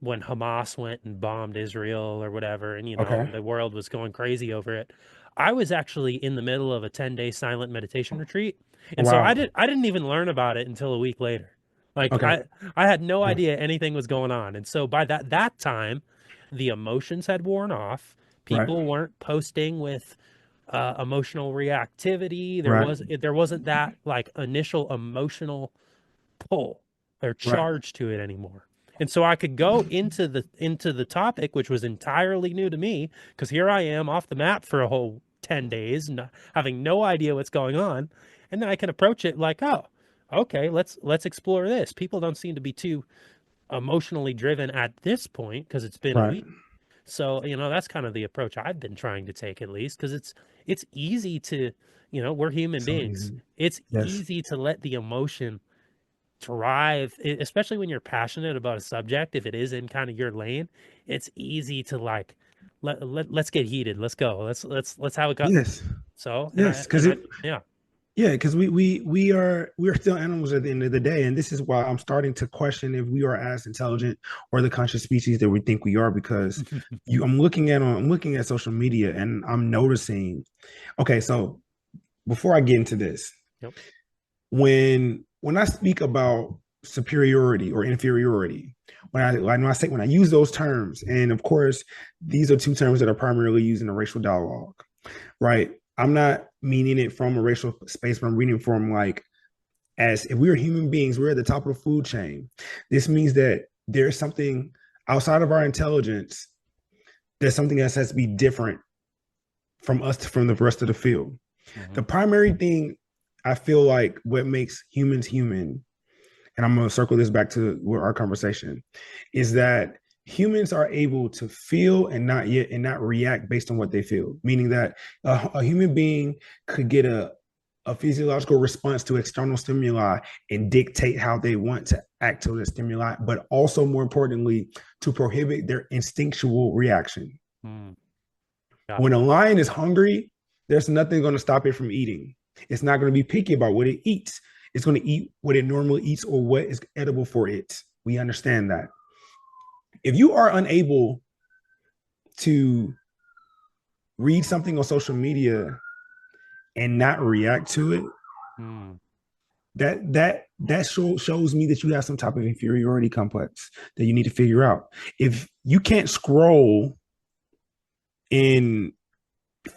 when Hamas went and bombed Israel or whatever, and Okay. the world was going crazy over it. I was actually in the middle of a 10-day silent meditation retreat, and so Wow. I didn't even learn about it until a week later. Like Okay. I had no Yeah. idea anything was going on, and so by that time, the emotions had worn off. Right. People weren't posting with emotional reactivity. Right. There wasn't that like initial emotional pull or Right. charge to it anymore. And so I could go into the topic, which was entirely new to me, because here I am off the map for a whole 10 days, having no idea what's going on. And then I can approach it like, oh, okay, let's explore this. People don't seem to be too emotionally driven at this point because it's been a Right. week. So, that's kind of the approach I've been trying to take, at least, because it's easy to, we're human So beings. easy. It's Yes. easy to let the emotion drive, especially when you're passionate about a subject. If it is in kind of your lane, it's easy to like, let's get heated. Let's go. Let's have a cut. Yes. So, Yes. Because yeah. yeah, because we are still animals at the end of the day, and this is why I'm starting to question if we are as intelligent or the conscious species that we think we are. Because I'm looking at social media, and I'm noticing. Okay, so before I get into this, Yep. when I speak about superiority or inferiority, when I use those terms, and of course these are two terms that are primarily used in a racial dialogue, right? I'm not meaning it from a racial space, but I'm reading from like, as if we're human beings, we're at the top of the food chain. This means that there's something outside of our intelligence. There's something else has to be different from us from the rest of the field. Hmm. The primary thing I feel like what makes humans human, and I'm going to circle this back to our conversation, is that humans are able to feel and not react based on what they feel. Meaning that a human being could get a physiological response to external stimuli and dictate how they want to act to the stimuli, but also more importantly, to prohibit their instinctual reaction. Mm, got When it. a lion is hungry, there's nothing going to stop it from eating. It's not going to be picky about what it eats. It's going to eat what it normally eats or what is edible for it. We understand that. If you are unable to read something on social media and not react to it, Mm, shows me that you have some type of inferiority complex that you need to figure out. If you can't scroll and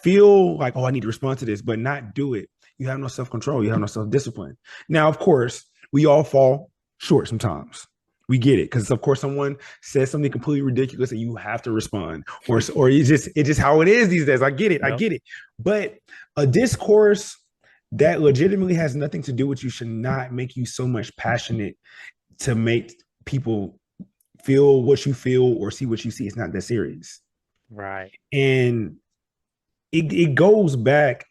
feel like, oh, I need to respond to this, but not do it, you have no self control. You have no self discipline. Now, of course, we all fall short sometimes. We get it because, of course, someone says something completely ridiculous and you have to respond, or it's just how it is these days. I get it, I yep. get it. But a discourse that legitimately has nothing to do with you should not make you so much passionate to make people feel what you feel or see what you see. It's not that serious, Right. and it goes back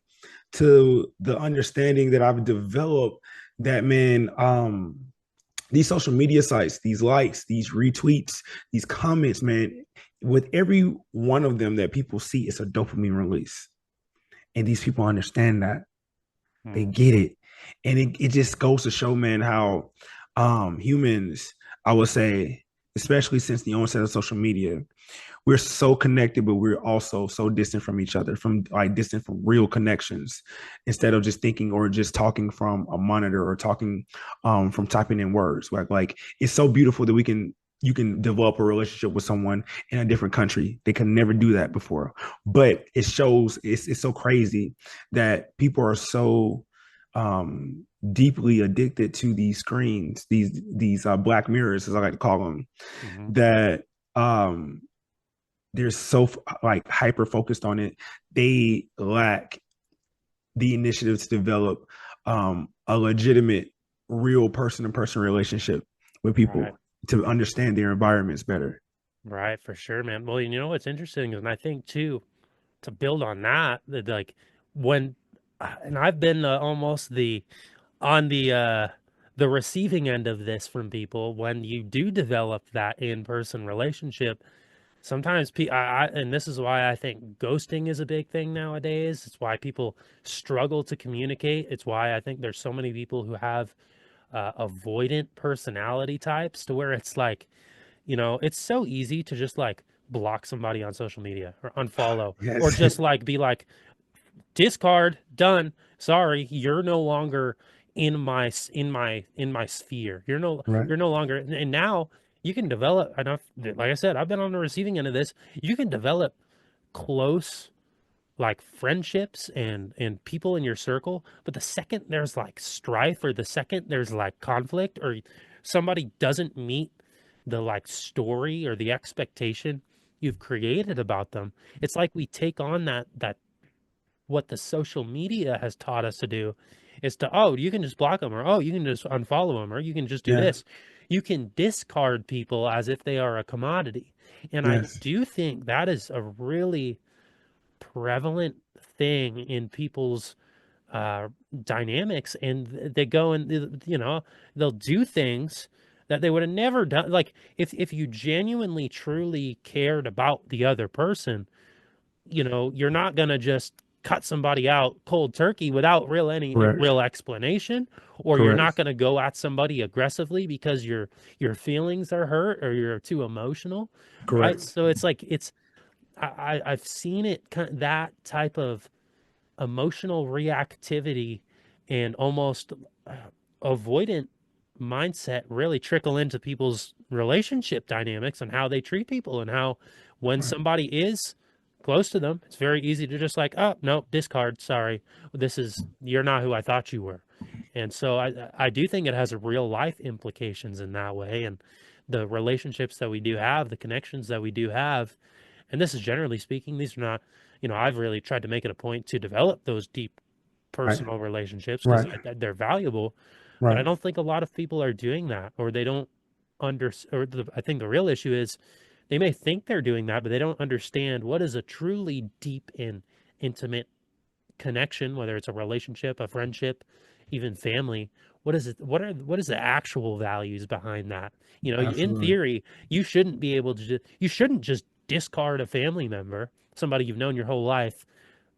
to the understanding that I've developed that, man, these social media sites, these likes, these retweets, these comments, man, with every one of them that people see, it's a dopamine release. And these people understand that. They Mm, get it. And it just goes to show, man, how humans, I would say, especially since the onset of social media, we're so connected, but we're also so distant from each other, from like distant from real connections, instead of just thinking or just talking from a monitor or talking from typing in words. Like it's so beautiful that you can develop a relationship with someone in a different country. They could never do that before. But it shows it's so crazy that people are so deeply addicted to these screens, these black mirrors, as I like to call them, hmm. that um they're so like hyper focused on it, they lack the initiative to develop a legitimate, real person to person relationship with Right. people to understand their environments better. Right, for sure, man. Well, what's interesting, and I think too, to build on that, that like when, and I've been almost on the receiving end of this from people. When you do develop that in-person relationship, sometimes and this is why I think ghosting is a big thing nowadays. It's why people struggle to communicate. It's why I think there's so many people who have avoidant personality types, to where it's like, it's so easy to just like block somebody on social media or unfollow, or Yes. just like be like, discard, done. Sorry, you're no longer in my sphere. Right. You're no longer. And now you can develop. And like I said, I've been on the receiving end of this. You can develop close, like, friendships and people in your circle, but the second there's like strife, or the second there's like conflict, or somebody doesn't meet the like story or the expectation you've created about them. It's like we take on that what the social media has taught us to do is to, oh, you can just block them, or oh, you can just unfollow them, or you can just do Yeah. this. You can discard people as if they are a commodity. And I Yes. do think that is a really prevalent thing in people's uh, dynamics, and they go and they'll do things that they would have never done. Like if you genuinely truly cared about the other person, you're not gonna just cut somebody out cold turkey without any Correct. real explanation, or you're not Correct. gonna go at somebody aggressively because your feelings are hurt or you're too emotional, right? Correct. So it's like I've seen it that type of emotional reactivity and almost avoidant mindset really trickle into people's relationship dynamics and how they treat people, and how when Right. somebody is close to them, it's very easy to just like, oh, no, discard, sorry, you're not who I thought you were. And so I do think it has a real life implications in that way. And the relationships that we do have, the connections that we do have, and this is generally speaking, these are not, I've really tried to make it a point to develop those deep Right. personal relationships because Right. they're valuable, but I Right. don't think a lot of people are doing that, or they don't I think the real issue is they may think they're doing that, but they don't understand what is a truly deep and intimate connection, whether it's a relationship, a friendship, even family. What is it? What is the actual values behind that? In Absolutely. theory, you shouldn't be able to you shouldn't just discard a family member, somebody you've known your whole life,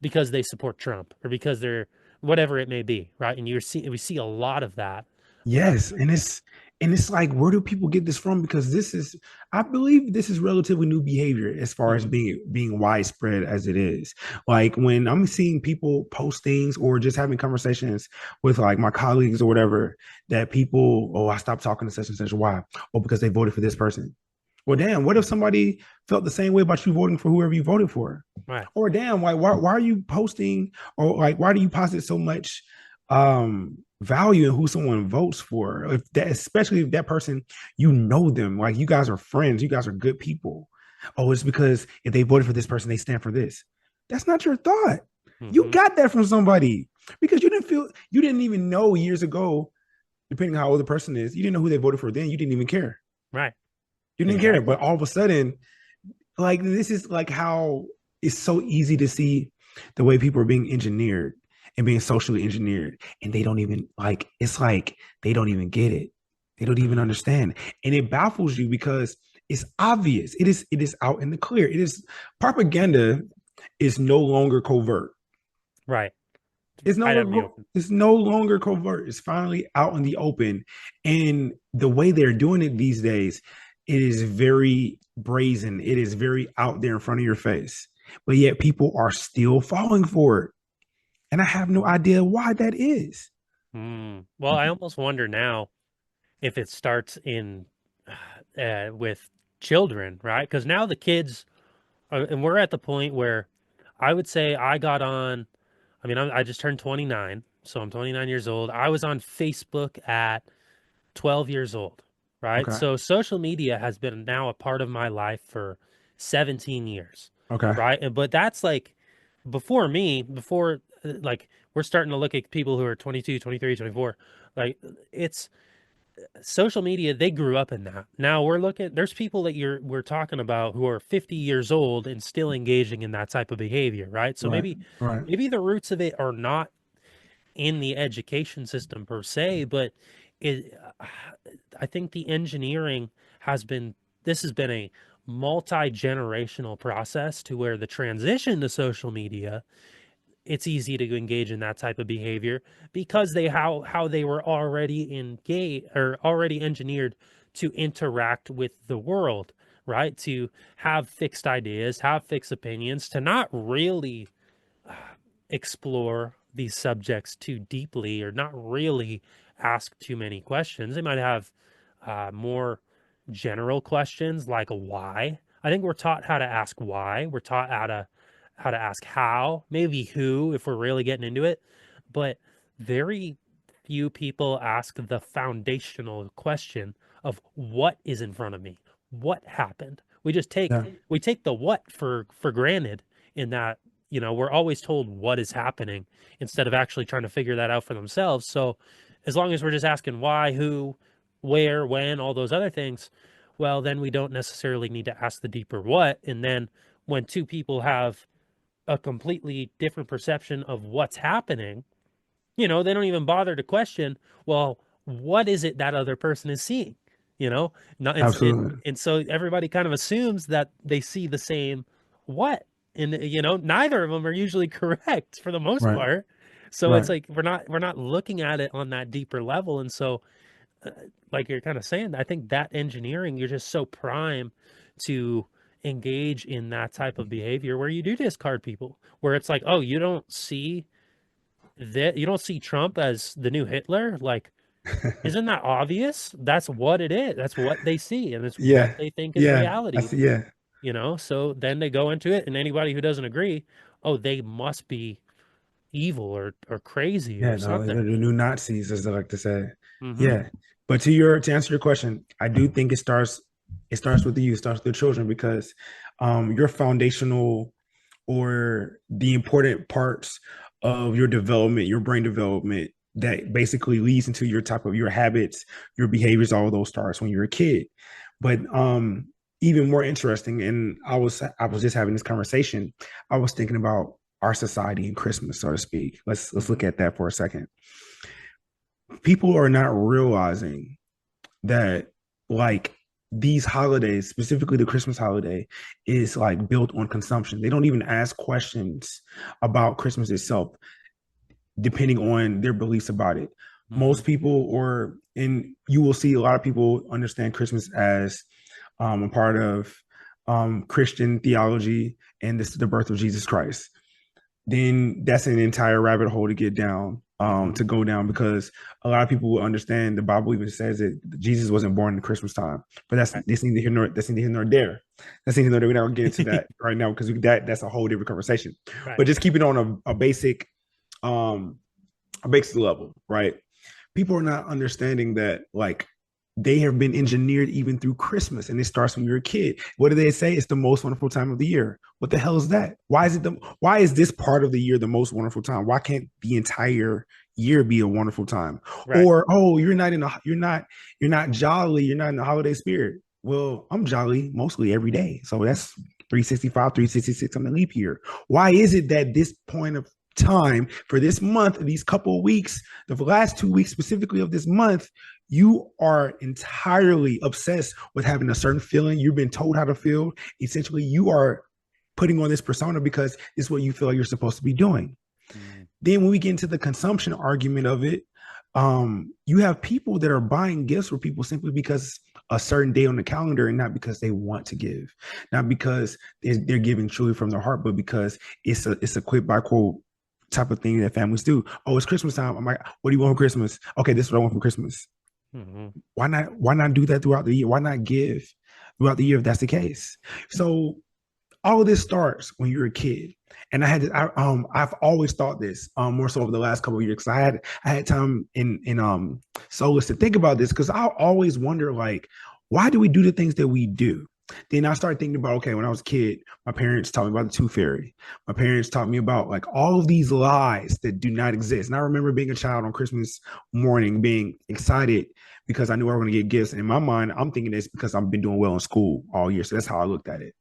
because they support Trump or because they're whatever it may be, right? And we see a lot of that. Yes, and it's like, where do people get this from? Because this is, I believe, this is relatively new behavior as far as Mhm. being widespread as it is. Like when I'm seeing people post things or just having conversations with like my colleagues or whatever, that people, oh, I stopped talking to such and such. Why? Oh, because they voted for this person. Well, damn, what if somebody felt the same way about you voting for whoever you voted for? Right. Or damn, why are you posting, or like why do you posit so much value in who someone votes for? If that, especially if that person, you know them, like you guys are friends, you guys are good people. Oh, it's because if they voted for this person, they stand for this. That's not your thought. You Hmm. got that from somebody because you didn't even know years ago, depending on how old the person is, you didn't know who they voted for then. You didn't even care. Right. You didn't care. Exactly. But all of a sudden, like this is like how it's so easy to see the way people are being engineered and being socially engineered, and they don't even like, it's like they don't even get it, they don't even Mm. understand, and it baffles you because it's obvious, it is out in the clear, it is, propaganda is no longer covert. Right. It's no Right out in the longer open. it's no longer covert. It's finally out in the open. And the way they're doing it these days, it is very brazen. It is very out there in front of your face. But yet people are still falling for it. And I have no idea why that is. Mm. Well, I almost wonder now if it starts in with children, right? Because now the kids and we're at the point where I would say I got on. I mean, I just turned 29, so I'm 29 years old. I was on Facebook at 12 years old, right? Okay. So social media has been now a part of my life for 17 years, Okay. right? But that's like before me, before like we're starting to look at people who are 22, 23, 24. Like it's social media, they grew up in that. Now there's people that we're talking about who are 50 years old and still engaging in that type of behavior, right? So Right. maybe Right. maybe the roots of it are not in the education system per se, but it I think the engineering has been this has been a multi-generational process to where the transition to social media, it's easy to engage in that type of behavior because how they were already engaged or already engineered to interact with the world, right? To have fixed ideas, have fixed opinions, to not really explore these subjects too deeply or not really ask too many questions. They might have more general questions like why. I think we're taught how to ask why. We're taught how to ask how, maybe who, if we're really getting into it, but very few people ask the foundational question of what is in front of me? What happened? Yeah. We take the what for granted in that, we're always told what is happening instead of actually trying to figure that out for themselves. So as long as we're just asking why, who, where, when, all those other things, well, then we don't necessarily need to ask the deeper what. And then when two people have a completely different perception of what's happening, they don't even bother to question, well, what is it that other person is seeing? You know, not Absolutely. and so everybody kind of assumes that they see the same what, and neither of them are usually correct for the most Right. part. So it's Right. like we're not looking at it on that deeper level, and so uh, like you're kind of saying, I think that engineering, you're just so prime to engage in that type of behavior where you do discard people, where it's like, oh, you don't see Trump as the new Hitler? Like, isn't that obvious? That's what it is. That's what they see, and it's what Yeah. they think is Yeah. I reality. see. Yeah. So then they go into it, and anybody who doesn't agree, oh, they must be evil or crazy or Yeah, no, something. the new Nazis, as they like to say. Mm-hmm. Yeah, but to answer your question, I do think it starts with the youth, starts with the children, because your foundational or the important parts of your development, your brain development, that basically leads into your habits, your behaviors, all of those starts when you're a kid. But even more interesting, and I was just having this conversation. I was thinking about our society and Christmas, so to speak. Let's Mm-hmm. look at that for a second. People are not realizing that, like, these holidays, specifically the Christmas holiday, is like built on consumption. They don't even ask questions about Christmas itself, depending on their beliefs about it. Mm-hmm. Most people, and you will see a lot of people understand Christmas as a part of Christian theology, and this is the birth of Jesus Christ. Then that's an entire rabbit hole to get down, Mm-hmm. to go down, because a lot of people will understand the Bible even says that Jesus wasn't born in Christmas time. But that's neither here nor there. That's neither here nor there. We're not gonna get into Right. that right now, because that's a whole different conversation. Right. But just keep it on um a basic level, right? People are not understanding that, like, they have been engineered even through Christmas, and it starts when you're a kid. What do they say? It's the most wonderful time of the year. What the hell is that? Why is this part of the year the most wonderful time? Why can't the entire year be a wonderful time? Right. Or, oh, you're not jolly, you're not in the holiday spirit. Well, I'm jolly mostly every day. So that's 365, 366 on the leap year. Why is it that this point of time for this month, these couple of weeks, the last 2 weeks specifically of this month, you are entirely obsessed with having a certain feeling? You've been told how to feel. Essentially, you are putting on this persona because it's what you feel like you're supposed to be doing. Mm-hmm. Then when we get into the consumption argument of it, you have people that are buying gifts for people simply because a certain day on the calendar, and not because they want to give, not because they're giving truly from their heart, but because it's a quid by quote type of thing that families do. Oh, it's Christmas time. I'm like, what do you want for Christmas? Okay, this is what I want for Christmas. Mm-hmm. Why not do that throughout the year? Why not give throughout the year if that's the case? So all of this starts when you're a kid. And I've always thought this, more so over the last couple of years, because I had time in solace to think about this, because I always wonder, like, why do we do the things that we do? Then I started thinking about, okay, when I was a kid, my parents taught me about the tooth fairy. My parents taught me about, like, all of these lies that do not exist. And I remember being a child on Christmas morning, being excited because I knew I was going to get gifts. And in my mind, I'm thinking this because I've been doing well in school all year. So that's how I looked at it.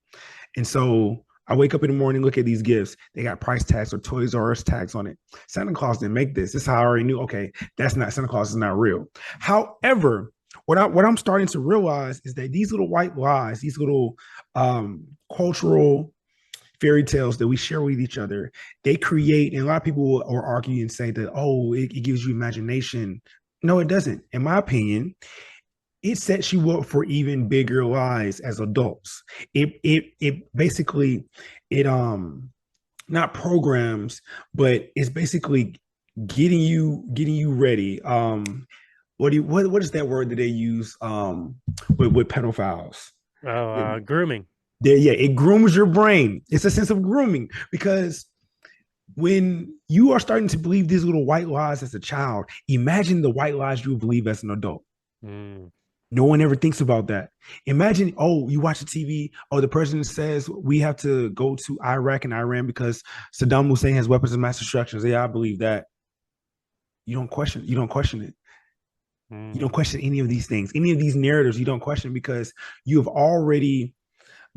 And so I wake up in the morning, look at these gifts. They got price tags or Toys R Us tags on it. Santa Claus didn't make this. This is how I already knew, okay, that's not, Santa Claus is not real. However, what I'm starting to realize is that these little white lies, these little cultural fairy tales that we share with each other, they create, and a lot of people will argue and say that, oh, it gives you imagination. No, it doesn't. In my opinion, it sets you up for even bigger lies as adults. It basically, it not programs, but it's basically getting you ready. What is that word that they use with pedophiles? Oh, There, grooming. yeah, it grooms your brain. It's a sense of grooming, because when you are starting to believe these little white lies as a child, imagine the white lies you believe as an adult. Mm, No one ever thinks about that. Imagine, oh, you watch the TV. Oh, the president says we have to go to Iraq and Iran because Saddam Hussein has weapons of mass destruction. Yeah, I believe that. You don't question. You don't question it. You don't mm, question any of these things, any of these narratives. You don't question because you have already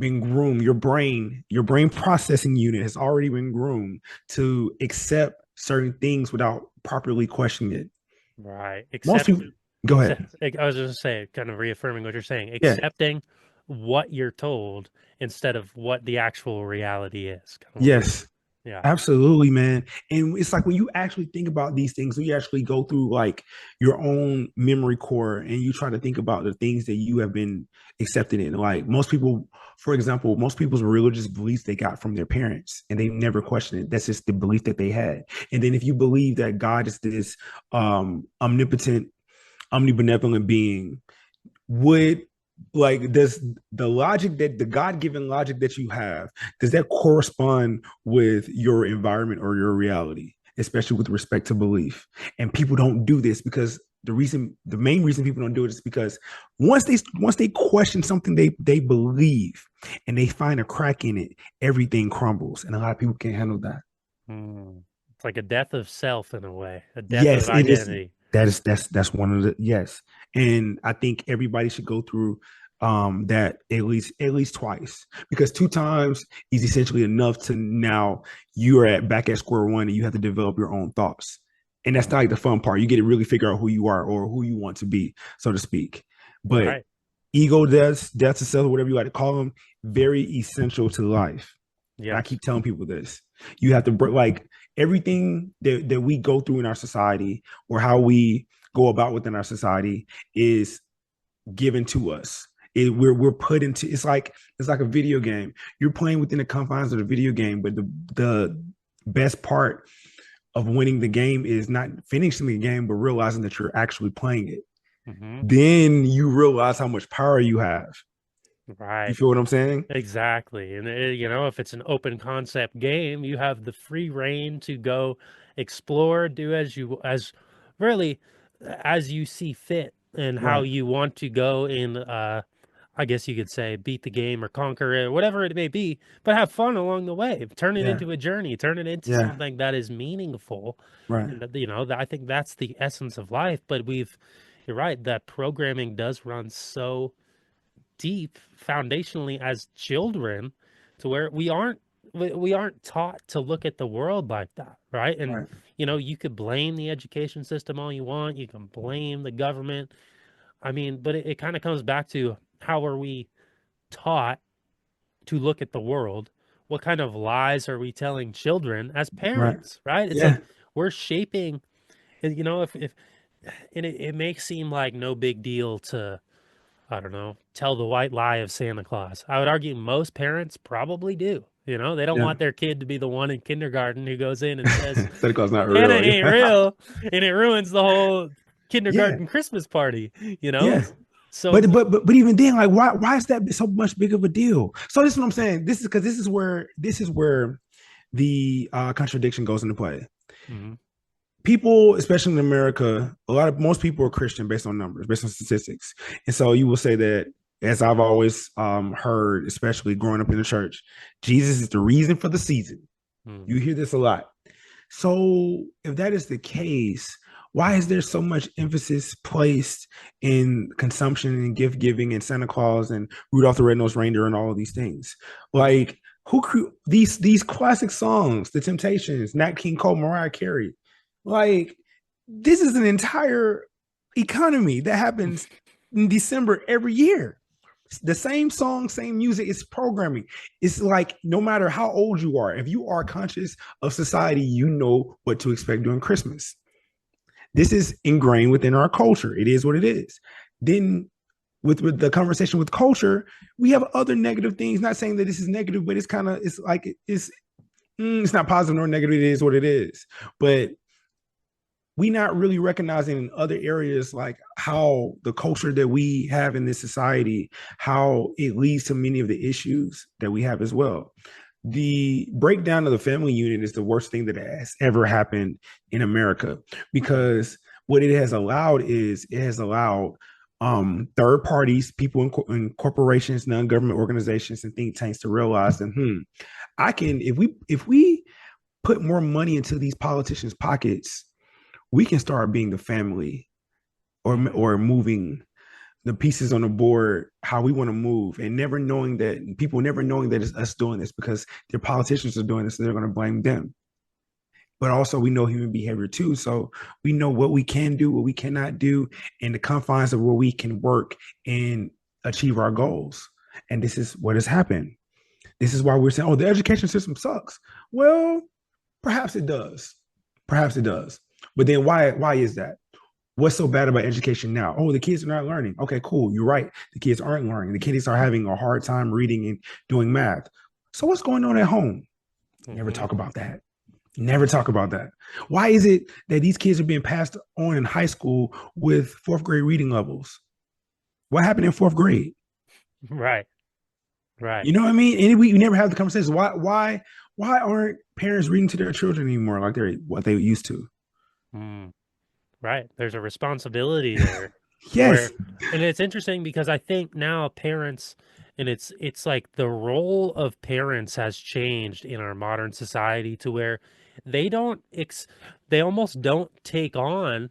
been groomed. Your brain processing unit has already been groomed to accept certain things without properly questioning it. right. Most people, go ahead. I was just saying, kind of reaffirming what you're saying, Yeah. accepting what you're told instead of what the actual reality is. Kind of what you're, Yes. yeah. Absolutely, man. And it's like when you actually think about these things, when you actually go through like your own memory core and you try to think about the things that you have been accepted in. Like most people, for example, most people's religious beliefs they got from their parents and they never questioned it. That's just the belief that they had. And then if you believe that God is this omnipotent, omnibenevolent being, would like does the logic that the god-given logic that you have, does that correspond with your environment or your reality, especially with respect to belief? And people don't do this because the main reason people don't do it is because once they question something they believe and they find a crack in it, everything crumbles, and a lot of people can't handle that. Mm. It's like a death of self in a way, a death of Yes, it is. identity. That's one of the, yes. And I think everybody should go through that at least twice, because two times is essentially enough to now you're at back at square one and you have to develop your own thoughts. And that's not like the fun part. You get to really figure out who you are or who you want to be, so to speak. But Right. ego deaths of self, whatever you like to call them, very essential to life. And I Yes. keep telling people this. You have to break like everything that we go through in our society or how we go about within our society is given to us. We're put into, it's like a video game. You're playing within the confines of the video game, but the best part of winning the game is not finishing the game, but realizing that you're actually playing it. Hmm. Then you realize how much power you have. You Right. feel what I'm saying? Exactly. And if it's an open concept game, you have the free reign to go explore, do as really as you see fit and how Right, you want to go in I guess you could say beat the game or conquer it, whatever it may be, but have fun along the way. Turn it yeah, into a journey, turn it into yeah, something that is meaningful. right, And I think that's the essence of life, but you're right, that programming does run so deep foundationally as children to where we aren't taught to look at the world like that, right? And right, you could blame the education system all you want, you can blame the government. I mean, but it kind of comes back to how are we taught to look at the world? What kind of lies are we telling children as right, parents, right? It's yeah, like we're shaping, if and it may seem like no big deal to, I don't know, tell the white lie of Santa Claus. I would argue most parents probably do. They don't yeah. want their kid to be the one in kindergarten who goes in and says, Santa Claus not Santa real. ain't Yeah. real, and it ruins the whole Yeah. kindergarten Christmas party, you know? Yeah. So, But even then, like why is that so much big of a deal? So this is what I'm saying. This is because this is where the contradiction goes into play. mhm, People, especially in America, most people are Christian based on numbers, based on statistics. And so you will say that, as I've always heard, especially growing up in the church, Jesus is the reason for the season. mm, You hear this a lot. So if that is the case, why is there so much emphasis placed in consumption and gift giving and Santa Claus and Rudolph the Red-Nosed Reindeer and all of these things? Like these classic songs, The Temptations, Nat King Cole, Mariah Carey, like this is an entire economy that happens in December every year. The same song, same music, it's programming. It's like no matter how old you are, if you are conscious of society, you know what to expect during Christmas. This is ingrained within our culture. It is what it is. Then with the conversation with culture, we have other negative things. Not saying that this is negative, but it's like it's not positive nor negative. It is what it is. But we not really recognizing in other areas like how the culture that we have in this society, how it leads to many of the issues that we have as well. the breakdown of the family unit is the worst thing that has ever happened in America, because what it has allowed is it has allowed third parties, people in corporations, non-government organizations, and think tanks to realize that I can, if we put more money into these politicians' pockets, we can start being the family, Mm-hmm. or moving the pieces on the board how we want to move, and never knowing that people never knowing that it's us doing this because their politicians are doing this, and they're going to blame them. But also we know human behavior too, so we know what we can do, what we cannot do, in the confines of where we can work and achieve our goals. And this is what has happened. This is why we're saying, oh, the education system sucks. Well, perhaps it does. Perhaps it does. But then why is that? What's so bad about education now? Oh, the kids are not learning. Okay, cool. You're right. The kids aren't learning. The kids are having a hard time reading and doing math. So what's going on at home? Never Mm-hmm. talk about that. Never talk about that. Why is it that these kids are being passed on in high school with fourth grade reading levels? What happened in fourth grade? Right. Right. You know what I mean? And we never have the conversation. Why aren't parents reading to their children anymore like they're what they used to? Mm. Right. There's a responsibility there Yes. where, and it's interesting because I think now parents, and it's like the role of parents has changed in our modern society to where they don't they almost don't take on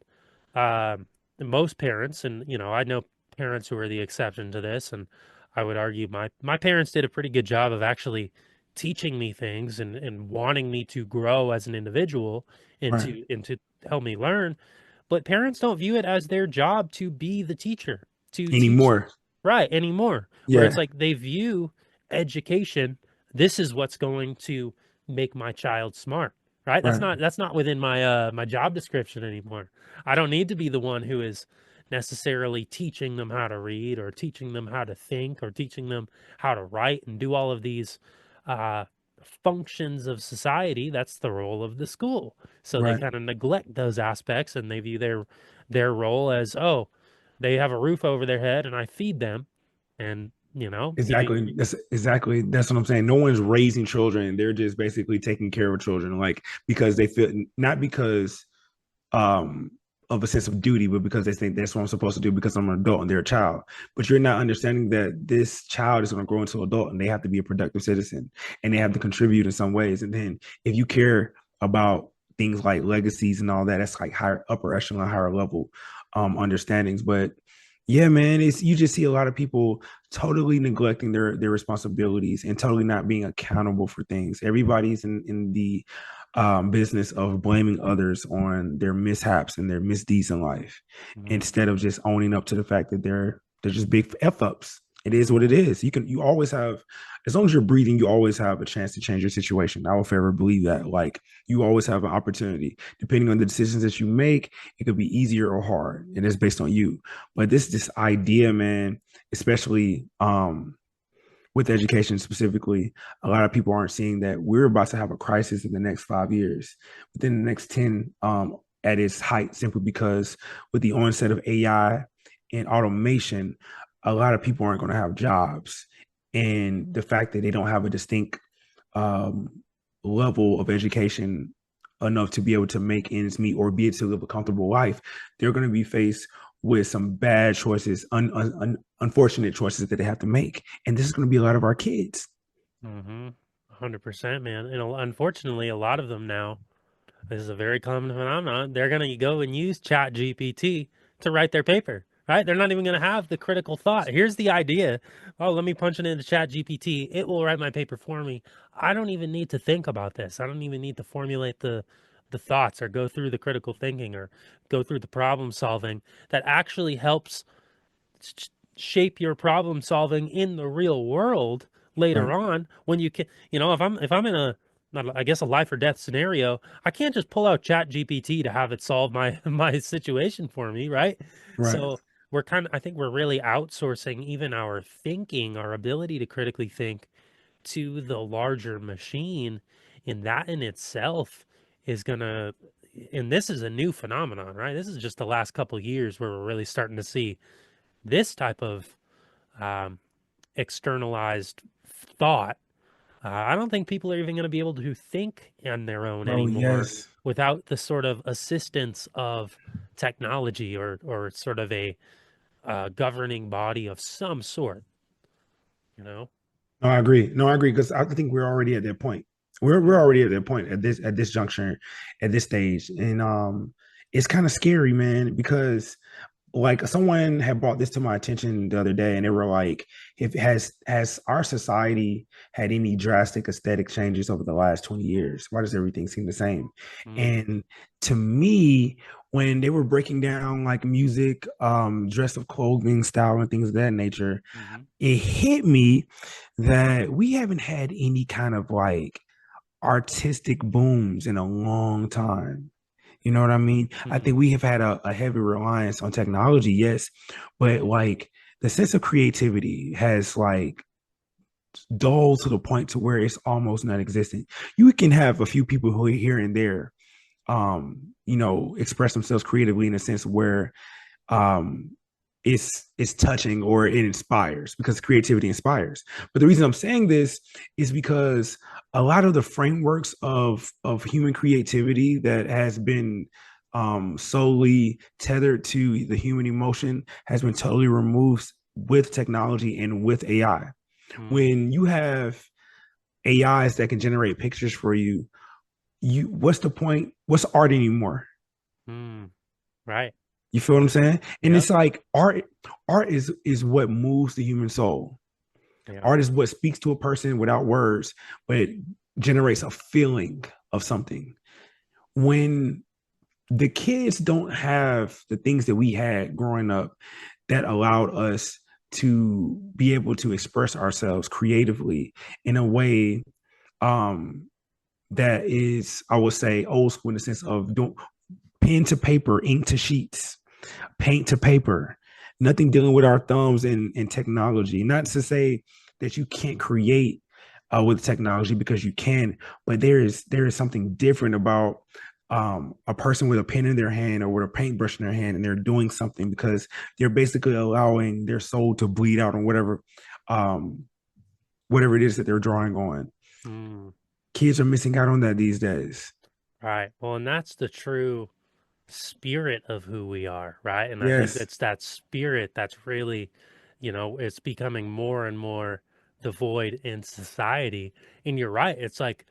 um most parents, and I know parents who are the exception to this, and I would argue my parents did a pretty good job of actually teaching me things and wanting me to grow as an individual and Right. to help me learn, but parents don't view it as their job to be the teacher, to teach Anymore. right anymore. Where it's Yeah. like they view education, this is what's going to make my child smart. Right? Right. That's not within my my job description anymore. I don't need to be the one who is necessarily teaching them how to read or teaching them how to think or teaching them how to write and do all of these uh functions of society. That's the role of the school. So they Right. kind of neglect those aspects and they view their role as, oh, they have a roof over their head and I feed them. And, Exactly. That's what I'm saying. No one's raising children. They're just basically taking care of children, like because they feel, not because um of a sense of duty, but because they think that's what I'm supposed to do because I'm an adult and they're a child. But you're not understanding that this child is going to grow into an adult and they have to be a productive citizen and they have to Mhm. contribute in some ways. And then if you care about things like legacies and all that, that's like higher, upper echelon, higher level understandings. But yeah, man, it's, you just see a lot of people totally neglecting their responsibilities and totally not being accountable for things. Everybody's in the business of blaming others on their mishaps and their misdeeds in life, Mhm. instead of just owning up to the fact that they're just big f ups. It is what it is. You always have, as long as you're breathing, you always have a chance to change your situation. I will forever believe that. Like, you always have an opportunity, depending on the decisions that you make. It could be easier or hard, and it's based on you. But this idea, man, especially with education specifically, a lot of people aren't seeing that we're about to have a crisis in the next 5 years, within the next 10, at its height, simply because with the onset of AI and automation, a lot of people aren't going to have jobs. And the fact that they don't have a distinct um, level of education enough to be able to make ends meet or be able to live a comfortable life, they're going to be faced with some bad choices, unfortunate choices that they have to make. And this is going to be a lot of our kids. Mm-hmm. 100%, man. And unfortunately, a lot of them now, this is a very common phenomenon. They're going to go and use Chat GPT to write their paper, right? They're not even going to have the critical thought. Here's the idea. Oh, let me punch it into Chat GPT. It will write my paper for me. I don't even need to think about this. I don't even need to formulate the thoughts or go through the critical thinking or go through the problem solving that actually helps shape your problem solving in the real world later Right, on when you can, if I'm in a, not, I guess, a life or death scenario, I can't just pull out Chat GPT to have it solve my my situation for me, right? right, So I think we're really outsourcing even our thinking, our ability to critically think, to the larger machine, and that in itself is gonna, and this is a new phenomenon, right? This is just the last couple of years where we're really starting to see this type of um, externalized thought I don't think people are even going to be able to think on their own Bro, anymore yes. without the sort of assistance of technology or sort of a governing body of some sort, you know? No, I agree. No, I agree because I think we're already at that point. We're already at that point at this juncture, at this stage, and it's kind of scary, man, because like someone had brought this to my attention the other day, and they were like, if has our society had any drastic aesthetic changes over the last 20 years? Why does everything seem the same? Mm, And to me, when they were breaking down like music, dress of clothing, style, and things of that nature, hmm it hit me that we haven't had any kind of like artistic booms in a long time. You know what I mean? I hmm think we have had a heavy reliance on technology, yes, but like the sense of creativity has like dulled to the point to where it's almost non-existent. You can have a few people who are here and there, express themselves creatively in a sense where um it's touching or it inspires because creativity inspires. But the reason I'm saying this is because a lot of the frameworks of human creativity that has been solely tethered to the human emotion has been totally removed with technology and with AI. mm, When you have AIs that can generate pictures for you, what's the point? What's art anymore? mm, right. You feel what I'm saying? And Yep. it's like art is what moves the human soul. Yep. Art is what speaks to a person without words, but it generates a feeling of something. When the kids don't have the things that we had growing up that allowed us to be able to express ourselves creatively in a way um that is, I would say, old school in the sense of don't pen to paper, ink to sheets, paint to paper, nothing dealing with our thumbs and technology. Not to say that you can't create with technology because you can, but there is something different about a person with a pen in their hand or with a paintbrush in their hand, and they're doing something because they're basically allowing their soul to bleed out on um, whatever it is that they're drawing on. Mm, Kids are missing out on that these days. right. Well, and that's the true spirit of who we are, right? And I think Yes, it's that spirit that's really, it's becoming more and more devoid in society. And you're right. It's like,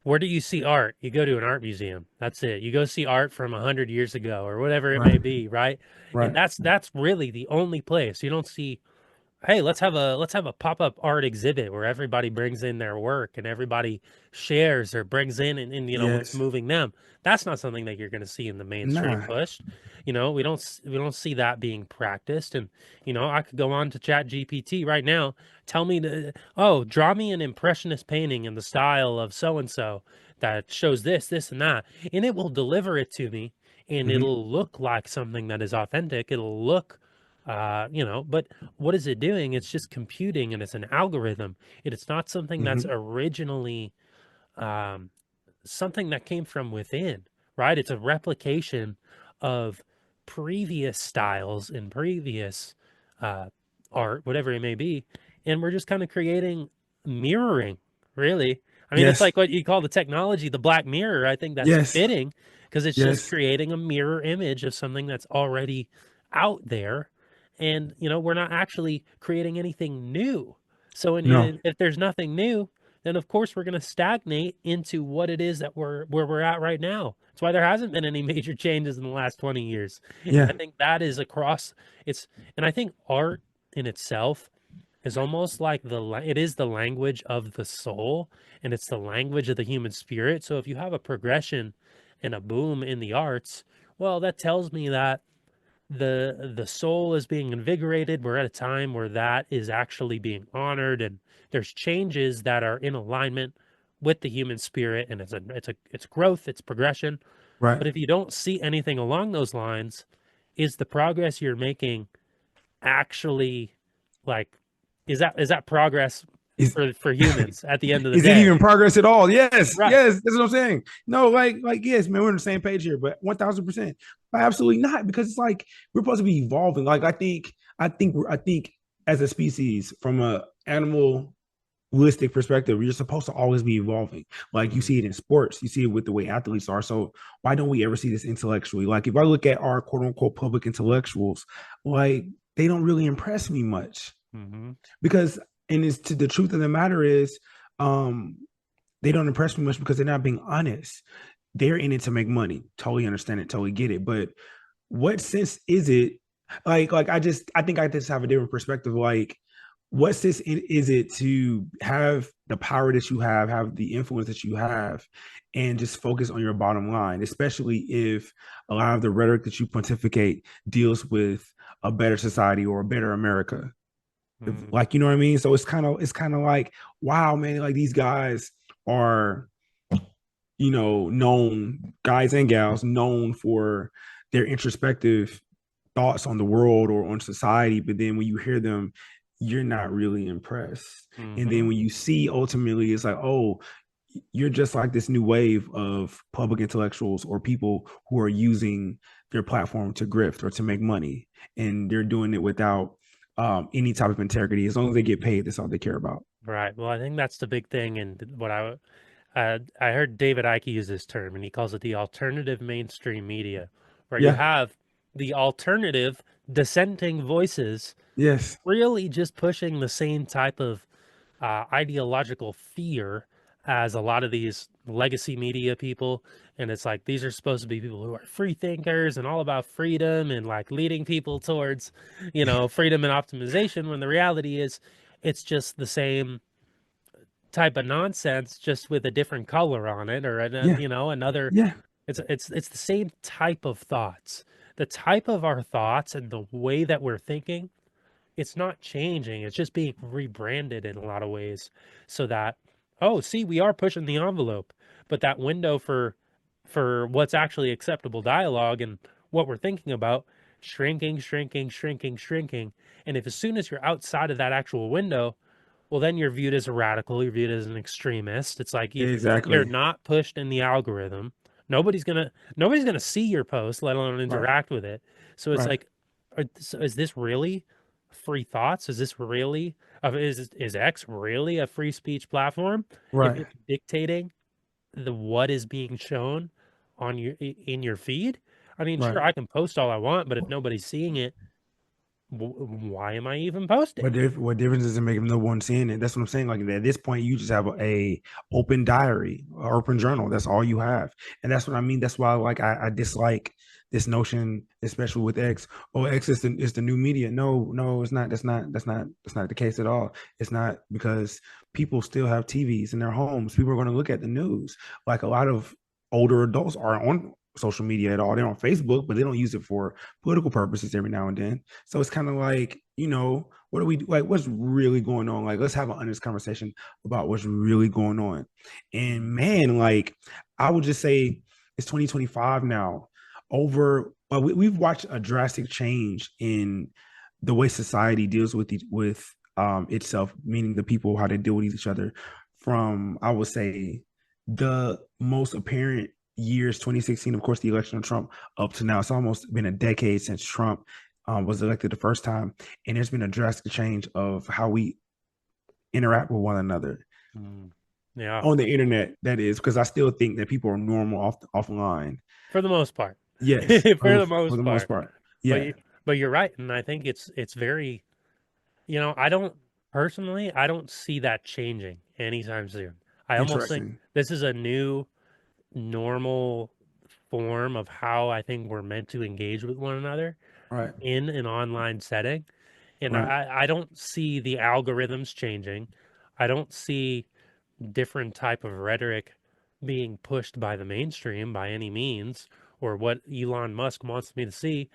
where do you see art? You go to an art museum. That's it. You go see art from 100 years ago or whatever it may right, be, right? And right. that's really the only place. You don't see, hey, let's have a pop-up art exhibit where everybody brings in their work and everybody shares or brings in and what's Yes, moving them. That's not something that you're going to see in the mainstream nah, push. We don't see that being practiced. And I could go on to Chat GPT right now. Tell me draw me an impressionist painting in the style of so and so that shows this and that, and it will deliver it to me, and mm-hmm, it'll look like something that is authentic. It'll look but what is it doing? It's just computing, and it's an algorithm. It's not something that's mm-hmm. originally um, something that came from within, right? It's a replication of previous styles and previous uh, art, whatever it may be. And we're just kind of creating mirroring, really. I mean, it's Yes, like what you call the technology, the black mirror. I think that's yes, fitting because it's just yes. creating a mirror image of something that's already out there. And, we're not actually creating anything new. So, No, if there's nothing new, then of course we're going to stagnate into what it is that where we're at right now. That's why there hasn't been any major changes in the last 20 years. And I yeah, think that is across it's and I think art in itself is almost like it is the language of the soul, and it's the language of the human spirit. So if you have a progression and a boom in the arts, well, that tells me that the soul is being invigorated. We're at a time where that is actually being honored, and there's changes that are in alignment with the human spirit, and it's growth, it's progression. right. But if you don't see anything along those lines, is the progress you're making actually, like, is that progress Is for humans at the end of the is it day? even progress at all? Yes, Right. yes. That's what I'm saying. No, like yes, man, we're on the same page here, but 1,000%. Absolutely not, because it's like we're supposed to be evolving. Like I think as a species, from a animal realistic perspective, you're supposed to always be evolving. Like you Mm, see it in sports, you see it with the way athletes are. So why don't we ever see this intellectually? Like if I look at our quote unquote public intellectuals, like they don't really impress me much mm-hmm. because, and it's to the truth of the matter is, um, they don't impress me much because they're not being honest. They're in it to make money. Totally understand it, totally get it. But what sense is it? I think I just have a different perspective. Like, what sense is it to have the power that you have the influence that you have, and just focus on your bottom line, especially if a lot of the rhetoric that you pontificate deals with a better society or a better America. Mm, Like, you know what I mean? So it's kind of like, wow, man, like these guys are, known guys and gals known for their introspective thoughts on the world or on society, but then when you hear them, you're not really impressed. And then mm-hmm. when you see ultimately, it's like, oh, you're just like this new wave of public intellectuals or people who are using their platform to grift or to make money, and they're doing it without any type of integrity. As long as they get paid, that's all they care about. Right. Well, I think that's the big thing. And what I heard David Icke use this term, and he calls it the alternative mainstream media, where you Yeah. have the alternative dissenting voices Yes. really just pushing the same type of ideological fear as a lot of these legacy media people. And it's like these are supposed to be people who are free thinkers and all about freedom and like leading people towards, freedom and optimization. When the reality is, it's just the same type of nonsense, just with a different color on it, or Yeah. another. Yeah. It's the same type of thoughts, the type of our thoughts, and the way that we're thinking, it's not changing. It's just being rebranded in a lot of ways so that, oh, see, we are pushing the envelope, but that window for what's actually acceptable dialogue and what we're thinking about shrinking, shrinking, shrinking, shrinking. And if as soon as you're outside of that actual window, well, then you're viewed as a radical, you're viewed as an extremist. It's like you're Exactly. not pushed in the algorithm. Nobody's gonna see your post, let alone Right. interact with it. So it's Right. like, so is this really free thoughts? Is this really is X really a free speech platform if Right. it's dictating the what is being shown on in your feed? I mean, Right. sure, I can post all I want, but if nobody's seeing it, why am I even posting? What difference does it make if no one's seeing it? That's what I'm saying. Like at this point, you just have a open diary, or open journal. That's all you have, and that's what I mean. That's why, like, I dislike this notion, especially with X. Oh, X is the new media. No, no, it's not. That's not the case at all. It's not, because people still have TVs in their homes. People are going to look at the news. Like a lot of older adults are on social media at all. They're on Facebook, but they don't use it for political purposes every now and then. So it's kind of like, what do we do? Like, what's really going on? Like, let's have an honest conversation about what's really going on. And Mm, man, like, I would just say it's 2025 now. We've watched a drastic change in the way society deals with itself, meaning the people, how they deal with each other. From, I would say, the most apparent years, 2016, of course, the election of Trump, up to now. It's almost been a decade since Trump was elected the first time, and there's been a drastic change of how we interact with one another mm. Yeah, on the internet. That is, because I still think that people are normal offline. for the most part. Yes, For the for most the most part. part. But Yeah, but you're right, and I think it's very, I don't personally, I don't see that changing anytime soon. I almost think interesting. this is a new normal form of how I think we're meant to engage with one another Right, in an online setting. And right. I don't see the algorithms changing. I don't see different type of rhetoric being pushed by the mainstream by any means, or what Elon Musk wants me to see.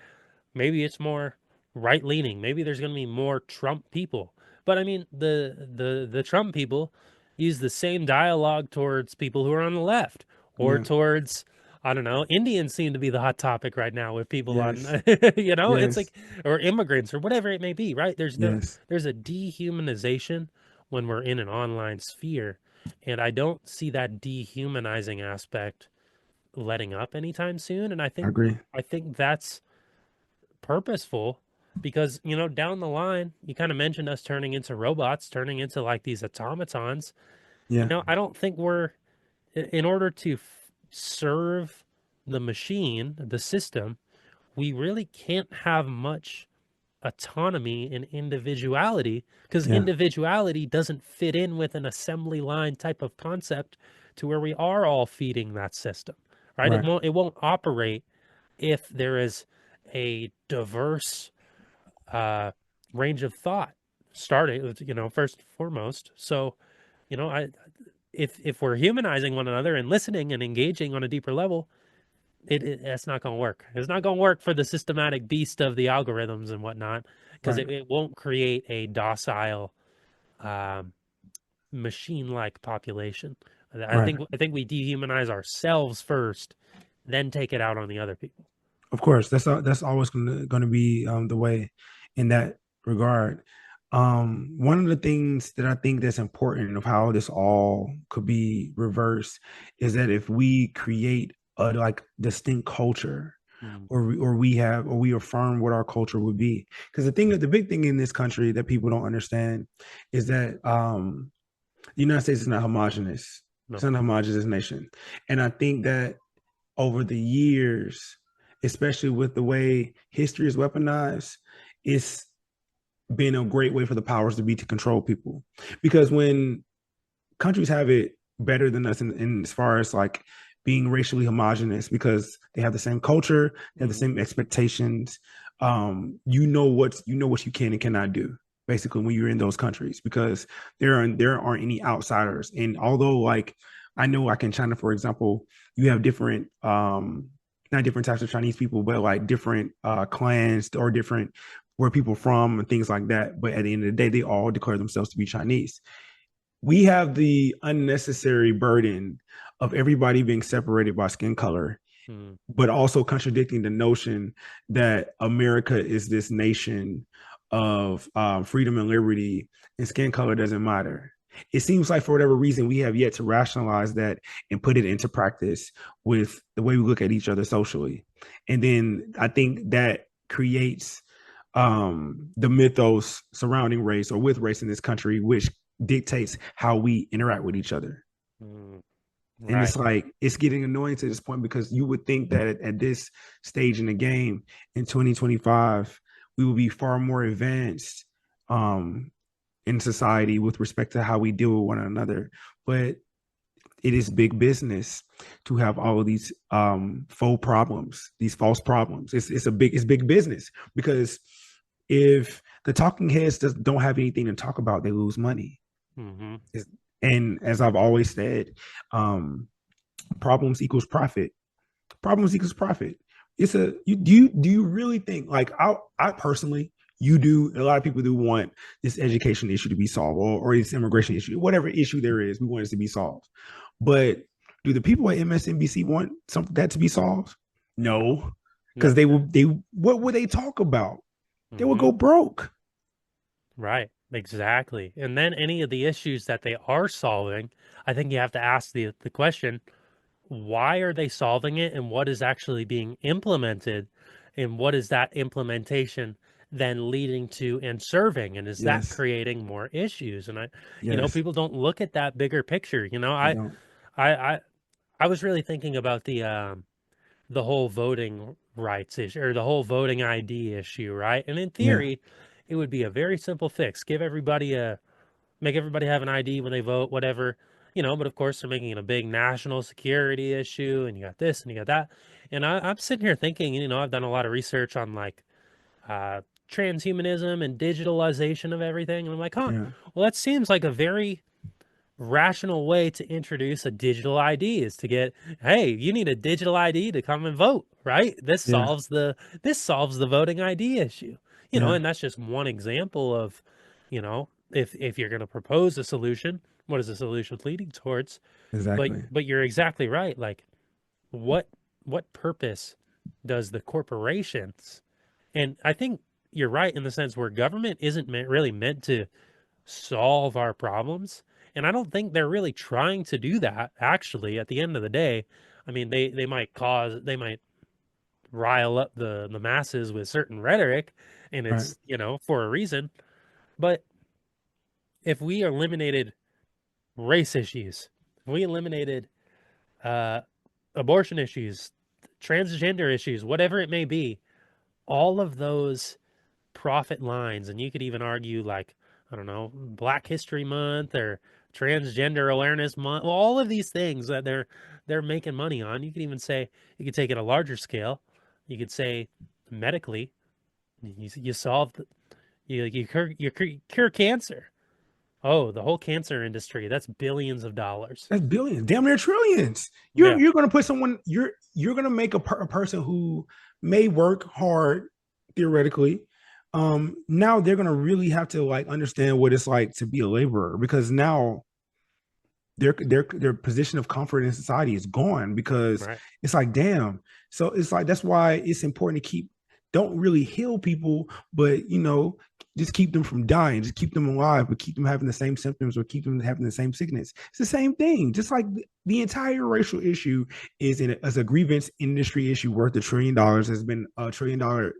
Maybe it's more right leaning. Maybe there's going to be more Trump people. But I mean, the Trump people use the same dialogue towards people who are on the left, or Yeah. towards, I don't know, Indians seem to be the hot topic right now with people Yes. on it's Yes. like, or immigrants or whatever it may be, right? Yes. There's a dehumanization when we're in an online sphere, and I don't see that dehumanizing aspect letting up anytime soon. And I agree. I think that's purposeful, because, you know, down the line, you kind of mentioned us turning into robots, turning into like these automatons. You Yeah, know, I don't think we're, in order to serve the machine, the system, we really can't have much autonomy and individuality, because yeah, individuality doesn't fit in with an assembly line type of concept to where we are all feeding that system, right? right, It won't operate if there is a diverse uh, range of thought starting with, you know, first and foremost. So, you know, I if we're humanizing one another and listening and engaging on a deeper level, it's not going to work. It's not going to work for the systematic beast of the algorithms and whatnot, because right, it won't create a docile, um, machine-like population. right. I think we dehumanize ourselves first, then take it out on the other people. Of course, that's always gonna be the way in that regard. One of the things that I think that's important of how this all could be reversed is that if we create a like distinct culture, Mm, or we affirm what our culture would be, because the big thing in this country that people don't understand is that the United States is not homogenous. It's no. not a homogenous nation, and I think that over the years, especially with the way history is weaponized, it's been a great way for the powers to be to control people. Because when countries have it better than us in as far as like being racially homogenous, because they have the same culture, they have the Mm, same expectations. You know what you can and cannot do basically when you're in those countries, because there aren't any outsiders. And although like I know like in China, for example, you have different not different types of Chinese people, but like different clans or different where people from and things like that. But at the end of the day, they all declare themselves to be Chinese. We have the unnecessary burden of everybody being separated by skin color, mm, but also contradicting the notion that America is this nation of freedom and liberty, and skin color doesn't matter. It seems like for whatever reason we have yet to rationalize that and put it into practice with the way we look at each other socially. And then I think that creates the mythos surrounding race or with race in this country, which dictates how we interact with each other. mm, And right. it's like it's getting annoying to this point, because you would think that at this stage in the game in 2025 we will be far more advanced um in society with respect to how we deal with one another. But it is big business to have all of these faux problems, these false problems. It's big business, because if the talking heads don't have anything to talk about, they lose money. Mm-hmm. And as I've always said, um, problems equals profit. Problems equals profit. It's a you do you really think like I personally, you do, a lot of people do want this education issue to be solved, or this immigration issue, whatever issue there is, we want it to be solved. But do the people at MSNBC want something that to be solved? No, because No. they what would they talk about? They would Mm-hmm. go broke. Right. Exactly. And then any of the issues that they are solving, I think you have to ask the question, why are they solving it, and what is actually being implemented, and what is that implementation then leading to and serving, and is that Yes, creating more issues? And you know, yes, people don't look at that bigger picture. You know, they don't. I I I was really thinking about the whole voting rights issue, or the whole voting ID issue, right? And in Yeah, theory, it would be a very simple fix. Give everybody a make everybody have an ID when they vote, whatever, you know. But of course, they're making it a big national security issue, and you got this and you got that. And I'm sitting here thinking, you know, I've done a lot of research on like uh, transhumanism and digitalization of everything, and I'm like, huh, yeah, well, that seems like a very rational way to introduce a digital ID is to get, hey, you need a digital ID to come and vote, right? yeah, This solves the voting ID issue. You know, yeah. and that's just one example of, you know, if you're going to propose a solution, what is the solution leading towards? Exactly. But you're exactly right. Like what what purpose does the corporations, and I think you're right in the sense where government isn't really meant to solve our problems. And I don't think they're really trying to do that, actually, at the end of the day. I mean, they might rile up the masses with certain rhetoric, and Right. it's, for a reason. But if we eliminated race issues, if we eliminated uh, abortion issues, transgender issues, whatever it may be, all of those profit lines, and you could even argue like, I don't know, Black History Month or Transgender Awareness Month, all of these things that they're making money on. You could even say, you could take it a larger scale. You could say medically, you solve you cure cancer. Oh, the whole cancer industry, that's billions of dollars. That's billions, damn near trillions. You're Yeah, you're gonna put someone you're gonna make a person who may work hard theoretically. Now they're gonna really have to like understand what it's like to be a laborer because now their position of comfort in society is gone because right. it's like damn. So it's like that's why it's important to keep don't really heal people, but just keep them from dying, just keep them alive, but keep them having the same symptoms or keep them having the same sickness. It's the same thing. Just like the entire racial issue as a grievance industry issue worth $1 trillion has been a $1 trillion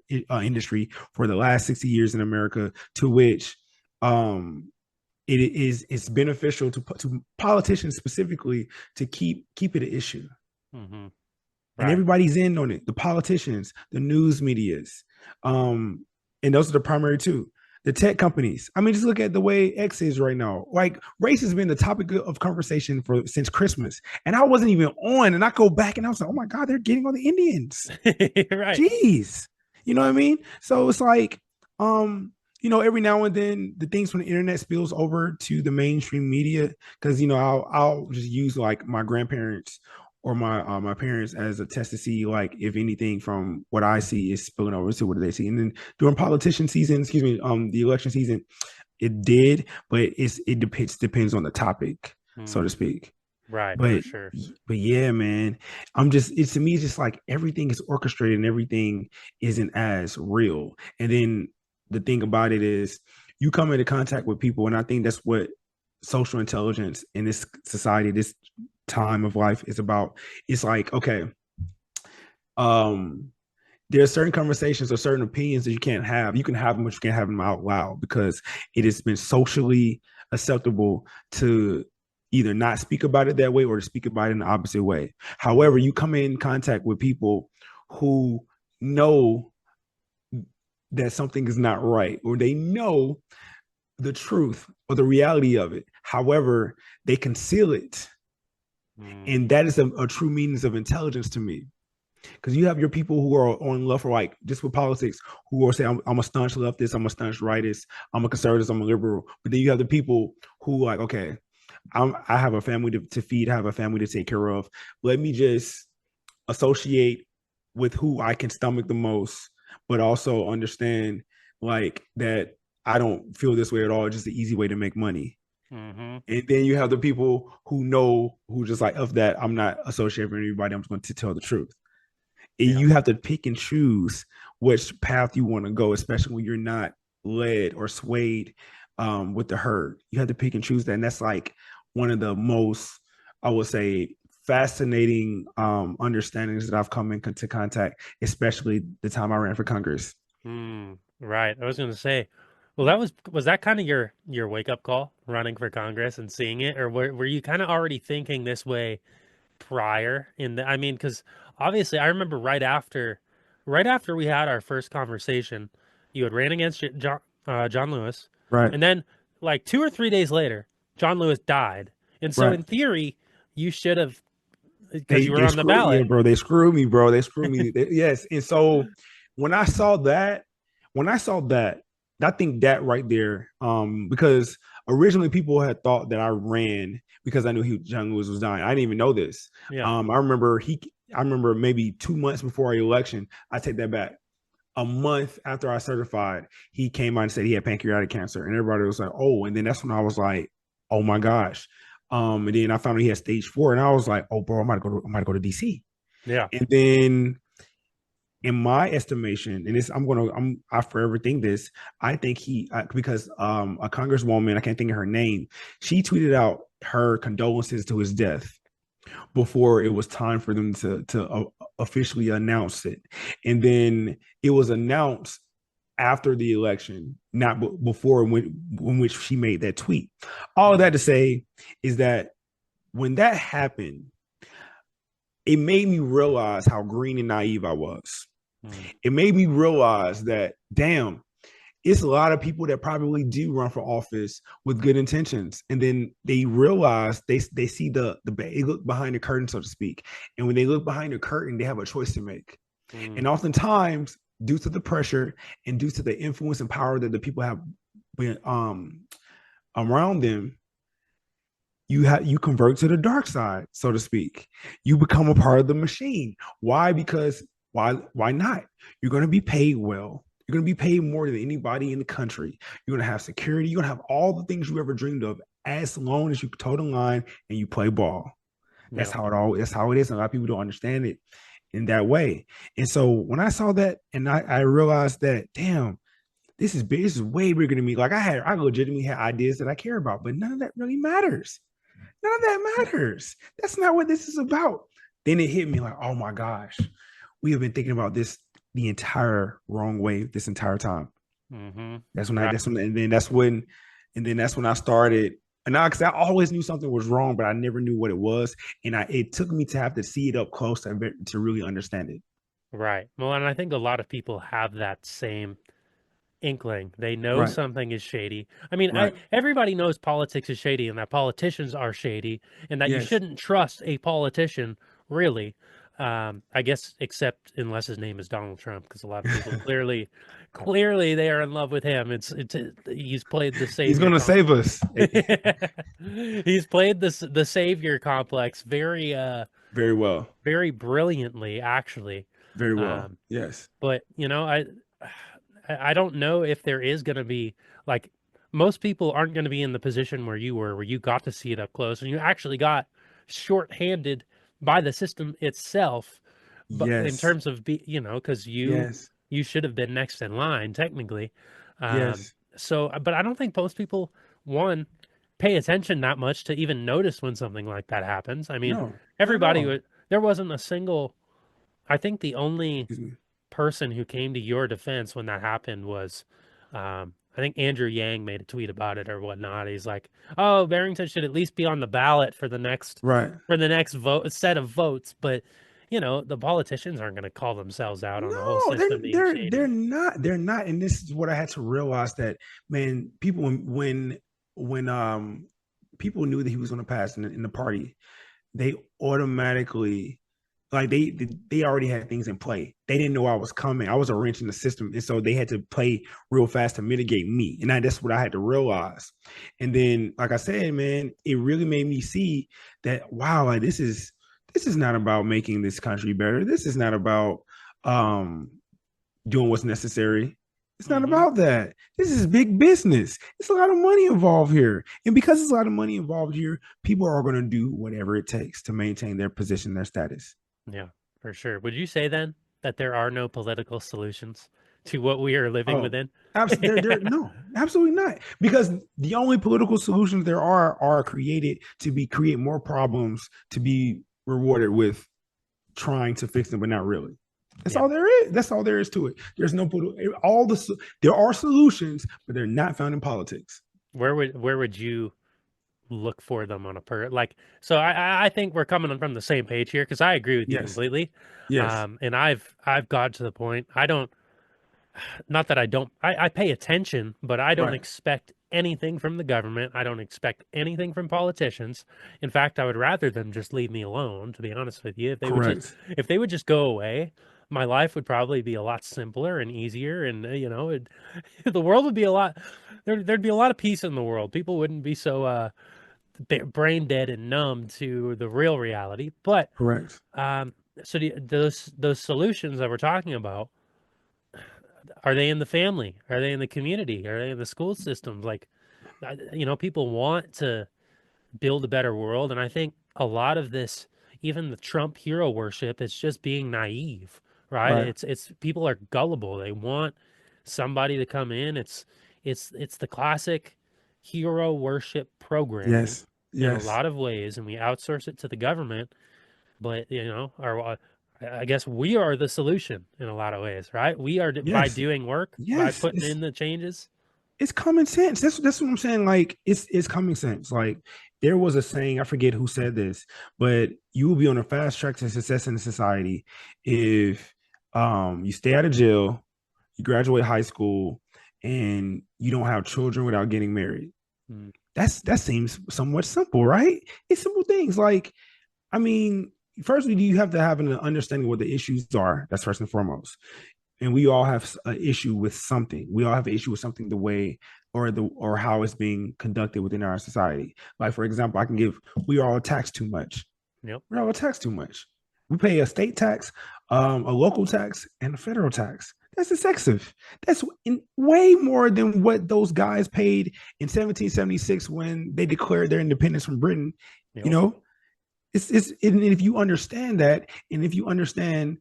industry for the last 60 years in America, to which it's beneficial to politicians specifically to keep it an issue, Hmm. and Right. everybody's in on it. The politicians, the news medias, and those are the primary two. The tech companies. I mean, just look at the way X is right now. Like race has been the topic of conversation for since Christmas, and I wasn't even on. And I go back and I was like, oh my god, they're getting on the Indians. Right. Jeez, you know what I mean? So it's like, every now and then the things from the internet spills over to the mainstream media because I'll just use like my grandparents or my parents as a test to see like if anything from what I see is spilling over to what they see. And then during politician season, excuse me, the election season, it did, but it depends on the topic, so to Mm, speak. right, for But sure. but yeah, man, it's to me it's just like everything is orchestrated and everything isn't as real. And then the thing about it is you come into contact with people, and I think that's what social intelligence in this society, this time of life is about. It's like, okay, um, there are certain conversations or certain opinions that you can't have. You can have them, but you can't have them out loud because it has been socially acceptable to either not speak about it that way or to speak about it in the opposite way. However, you come in contact with people who know that something is not right, or they know the truth or the reality of it. However, they conceal it. Mm, And that is a true meanings of intelligence to me. Because you have your people who are on left or right, just with politics, who are saying, I'm a staunch leftist, I'm a staunch rightist, I'm a conservative, I'm a liberal. But then you have the people who like, okay, I have a family to feed, I have a family to take care of. Let me just associate with who I can stomach the most, but also understand like that I don't feel this way at all. It's just an easy way to make money. hmm. And then you have the people who know who just like of that I'm not associated with anybody. I'm just going to tell the truth. And Yeah. you have to pick and choose which path you want to go, especially when you're not led or swayed with the herd. You have to pick and choose that, and that's like one of the most, I would say, fascinating understandings that I've come into contact, especially the time I ran for Congress. Mm, right. I was going to say, well, was that kind of your wake up call, running for Congress and seeing it, or were you kind of already thinking this way prior? I mean, because obviously, I remember right after we had our first conversation, you had ran against John Lewis, Right, and then like 2 or 3 days later, John Lewis died, and so right. in theory, you should have, because They you were they on the screw yeah, ballot. bro. They screw me, bro. They screw me. Yes. And so when I saw that, when I saw that, I think that right there, because originally people had thought that I ran because I knew John Lewis was dying. I didn't even know this. Yeah. I remember maybe 2 months before our election. I take that back. A month after I certified, he came out and said he had pancreatic cancer, and everybody was like, "Oh!" And then that's when I was like, "Oh my gosh!" And then I found out he had stage 4, and I was like, "Oh, bro, I'm gonna go to DC." Yeah. And then, in my estimation, and this, I forever think this. I think he because a congresswoman, I can't think of her name, she tweeted out her condolences to his death. before it was time for them to officially announce it. And then it was announced after the election, not before when which she made that tweet. All of that Mm, to say is that when that happened, it made me realize how green and naive I was. mm, It made me realize that, damn, it's a lot of people that probably do run for office with good intentions, and then they realize they see they look behind the curtain, so to speak, and when they look behind the curtain, they have a choice to make, mm. and oftentimes, due to the pressure and due to the influence and power that the people have been around them, you convert to the dark side, so to speak. You become a part of the machine. Why? Because why not? You're going to be paid well. You're going to be paid more than anybody in the country. You're going to have security. You're going to have all the things you ever dreamed of, as long as you toe the line and you play ball. That's Yeah. how it all. That's how it is. And a lot of people don't understand it in that way. And so when I saw that, and I realized that, damn, this is big. This is way bigger than me. Like I legitimately had ideas that I care about, but none of that really matters. None of that matters. That's not what this is about. Then it hit me like, oh my gosh, we have been thinking about this the entire wrong way this entire time. Mm-hmm. Right. That's when, and then that's when I started. And I, cause I always knew something was wrong, but I never knew what it was. And it took me to have to see it up close to really understand it. Right. Well, and I think a lot of people have that same inkling. They know Right. something is shady. I mean, Right. everybody knows politics is shady and that politicians are shady and that you Yes. shouldn't trust a politician, really. I guess except unless his name is Donald Trump, because a lot of people clearly they are in love with him. It's he's played the He's savior gonna save us. he's played the savior complex Very well. very brilliantly, actually. Very well. Um, Yes. but I don't know if there is going to be like most people aren't going to be in the position where you were, where you got to see it up close and you actually got shorthanded by the system itself. But in Yes. terms of because Yes. you should have been next in line technically. Yes. But I don't think most people one pay attention that much to even notice when something like that happens. I mean, No, not at everybody all. would. There wasn't a single. I think the only Excuse me. person who came to your defense when that happened was, I think Andrew Yang made a tweet about it or whatnot. He's like, "Oh, Barrington should at least be on the ballot Right. for the next vote set of votes." But the politicians aren't going to call themselves out on the whole No, system being they're shady. not. They're not. And this is what I had to realize that, man, people when people knew that he was going to pass in the party, they automatically like they already had things in play. They didn't know I was coming. I was a wrench in the system, and so they had to play real fast to mitigate me. And that's what I had to realize. And then, like I said, man, it really made me see that wow, like this is not about making this country better. This is not about um doing what's necessary. It's not Hmm. about that. This is big business. It's a lot of money involved here. And because there's a lot of money involved here, people are going to do whatever it takes to maintain their position, their status. Yeah, for sure. Would you say then that there are no political solutions to what we are living Oh, within? absolutely. No, absolutely not. Because the only political solutions there are created to create more problems to be rewarded with trying to fix them, but not really. That's Yeah. all there is. That's all there is to it. There's no there are solutions, but they're not found in politics. Where would you look for them on a like so I think we're coming from the same page here because I agree with you Yes. completely. Yes. And I've got to the point I don't not that I don't I pay attention, but I don't Right. expect anything from the government. I don't expect anything from politicians. In fact, I would rather them just leave me alone, to be honest with you. Correct. If they would just go away, my life would probably be a lot simpler and easier and the world would be a lot there'd be a lot of peace in the world. People wouldn't be so brain dead and numb to the real reality. But Correct. um, so those solutions that we're talking about, are they in the family? Are they in the community? Are they in the school systems? Like, people want to build a better world, and I think a lot of this, even the Trump hero worship, is just being naive, right? Right. It's people are gullible. They want somebody to come in. It's the classic hero worship programming Yes. in a Yes. lot of ways, and we outsource it to the government. But I guess we are the solution in a lot of ways, right? We are by Yes. doing work, by Yes. putting in the changes. It's common sense. That's what I'm saying. Like it's common sense. Like there was a saying, I forget who said this, but you will be on a fast track to success in society if you stay out of jail, you graduate high school, and you don't have children without getting married. Mm, That seems somewhat simple, right? It's simple things. Like, I mean, firstly, you have to have an understanding what the issues are. That's first and foremost. And we all have an issue with something. We all have an issue with something the way or how it's being conducted within our society. Like for example, I can give we are all taxed too much. yep. We're all taxed too much. We pay a state tax, a local tax, and a federal tax. That's excessive. That's way more than what those guys paid in 1776 when they declared their independence from Britain. You Yep. know, it's and if you understand that, and if you understand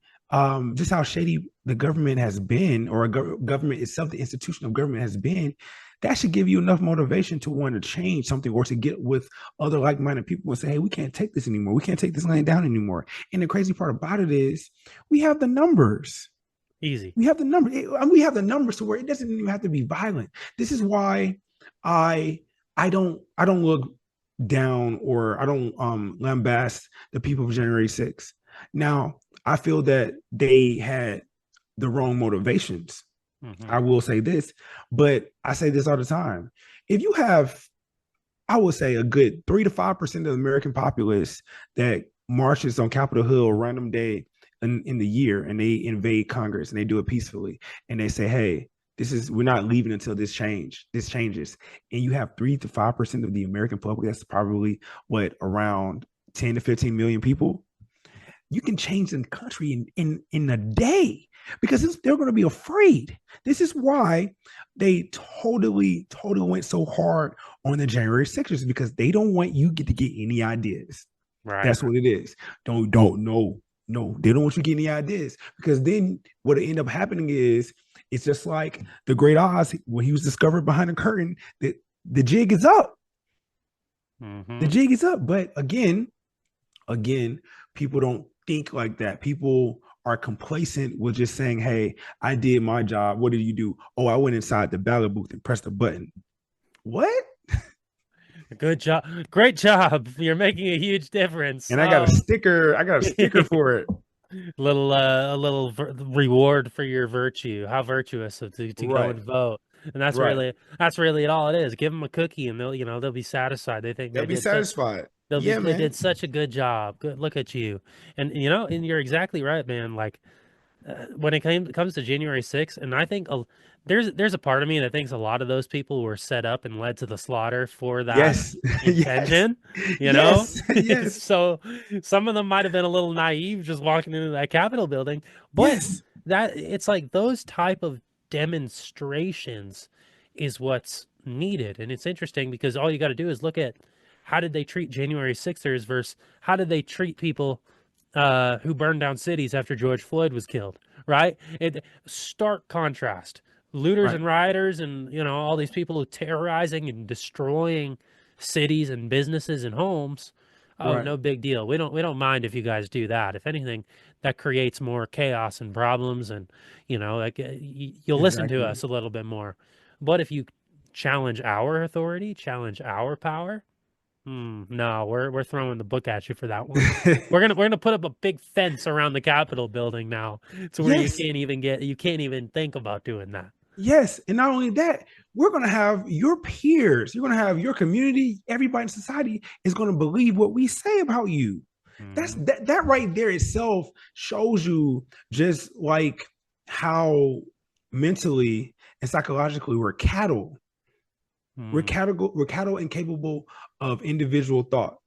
just how shady the government has been, or government itself, the institution of government has been, that should give you enough motivation to want to change something or to get with other like-minded people and say, hey, we can't take this anymore. We can't take this laying down anymore. And the crazy part about it is we have the numbers. Easy. We have the numbers. We have the numbers to where it doesn't even have to be violent. This is why I I don't look down or I don't lambast the people of January 6th. Now, I feel that they had the wrong motivations. Hmm. I will say this, but I say this all the time. If you have, I would say, a good 3 to 5% of the American populace that marches on Capitol Hill a random day in the year, and they invade Congress and they do it peacefully, and they say, "Hey, we're not leaving until this changes," and you have 3 to 5% of the American public. That's probably what, around 10 to 15 million people. You can change the country in a day because they're going to be afraid. This is why they totally went so hard on the January 6th, because they don't want you to get any ideas. Right. That's what it is. Don't no. They don't want you to get any ideas, because then what end up happening is it's just like the Great Oz when he was discovered behind a curtain. That the jig is up. The Hmm. jig is up. But again, people don't think like that. People are complacent with just saying, "Hey, I did my job. What did you do? Oh, I went inside the ballot booth and pressed a button." What? Good job. Great job. You're making a huge difference. And I got a Oh. sticker. I got a sticker for it. A little reward for your virtue. How virtuous to go Right. and vote. And Right. that's really all it is. Give them a cookie and they'll be satisfied. They think They'll they be did such satisfied. they Yeah, did man. such a good job. Good, look at you. And you're exactly right, man. Like when comes to January 6th, and I think there's a part of me that thinks a lot of those people were set up and led to the slaughter for that Yes. Yes. intention, you know? Yes. Yes. So some of them might have been a little naive just walking into that Capitol building, but Yes. that it's like those type of demonstrations is what's needed. And it's interesting because all you got to do is look at how did they treat January 6ers versus how did they treat people who burned down cities after George Floyd was killed, right? Stark contrast. Looters Right. and rioters and, all these people who terrorizing and destroying cities and businesses and homes. Oh, Right. no big deal. We don't mind if you guys do that. If anything, that creates more chaos and problems and, like you'll listen to Exactly. us a little bit more. But if you challenge our authority, challenge our power, no, we're throwing the book at you for that one. We're gonna put up a big fence around the Capitol building now, to where Yes. you can't even think about doing that. Yes. And not only that, we're going to have your peers, you're going to have your community, everybody in society is going to believe what we say about you. Hmm. That right there itself shows you just like how mentally and psychologically we're cattle. Hmm. We're cattle incapable of individual thought.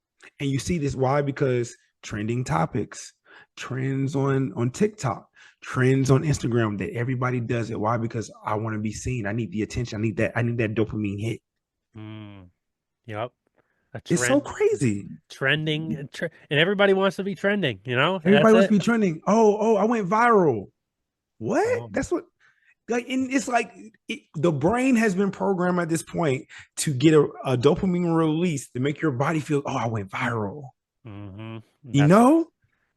And you see this why? Because trending topics, trends on TikTok, trends on Instagram, that everybody does it. Why? Because I want to be seen. I need the attention. I need that dopamine hit. Hmm. Yep. A It's so crazy. and everybody wants to be trending. Everybody That's wants to it. be trending. Oh, I went viral. What? Oh, That's what. Like, and it's like the brain has been programmed at this point to get a dopamine release to make your body feel, oh, I went viral. Hmm. You That's know?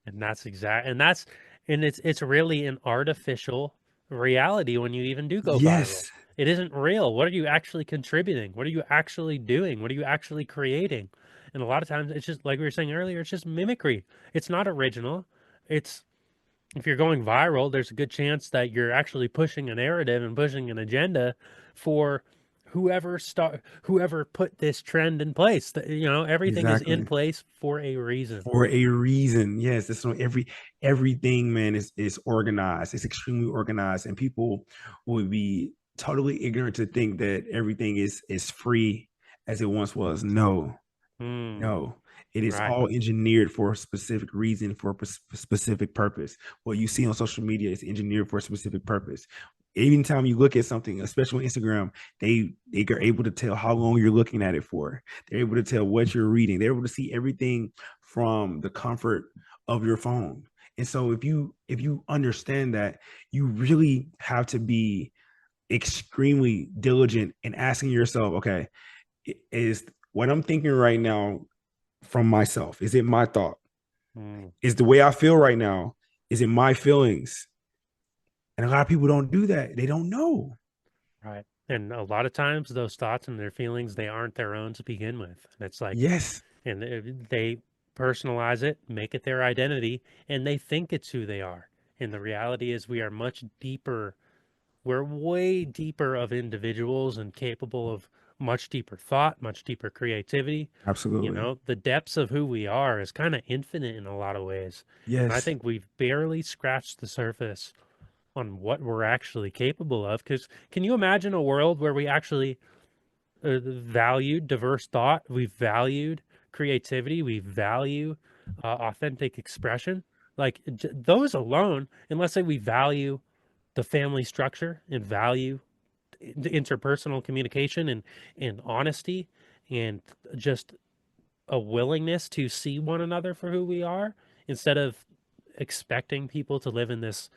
and that's exact and it's really an artificial reality when you even do go viral. Yes, It isn't real. What are you actually contributing? What are you actually doing? What are you actually creating? And a lot of times it's just like we were saying earlier, it's just mimicry. It's not original. It's if you're going viral, there's a good chance that you're actually pushing a narrative and pushing an agenda for whoever put this trend in place. Everything is in exactly. place for a reason. For a reason. Yes, that's what everything, man, is organized. It's extremely organized, and people would be totally ignorant to think that everything is free as it once was. No, Hmm. no, it is Right. all engineered for a specific reason, for a specific purpose. What you see on social media is engineered for a specific purpose. Anytime you look at something, especially on Instagram, they are able to tell how long you're looking at it for. They're able to tell what you're reading. They're able to see everything from the comfort of your phone. And so if you understand that, you really have to be extremely diligent in asking yourself, okay, is what I'm thinking right now from myself? Is it my thought? Hmm. Is the way I feel right now? Is it my feelings? And a lot of people don't do that. They don't know. Right. And a lot of times those thoughts and their feelings, they aren't their own to begin with. And it's like, Yes, and they personalize it, make it their identity, and they think it's who they are. And the reality is we are much deeper. We're way deeper of individuals and capable of much deeper thought, much deeper creativity. absolutely. The depths of who we are is kind of infinite in a lot of ways. And I Yes, think we've barely scratched the surface on what we're actually capable of. Because can you imagine a world where we actually valued diverse thought, we valued creativity, we value authentic expression? Like those alone, and let's say we value the family structure and value the interpersonal communication and honesty and just a willingness to see one another for who we are instead of expecting people to live in this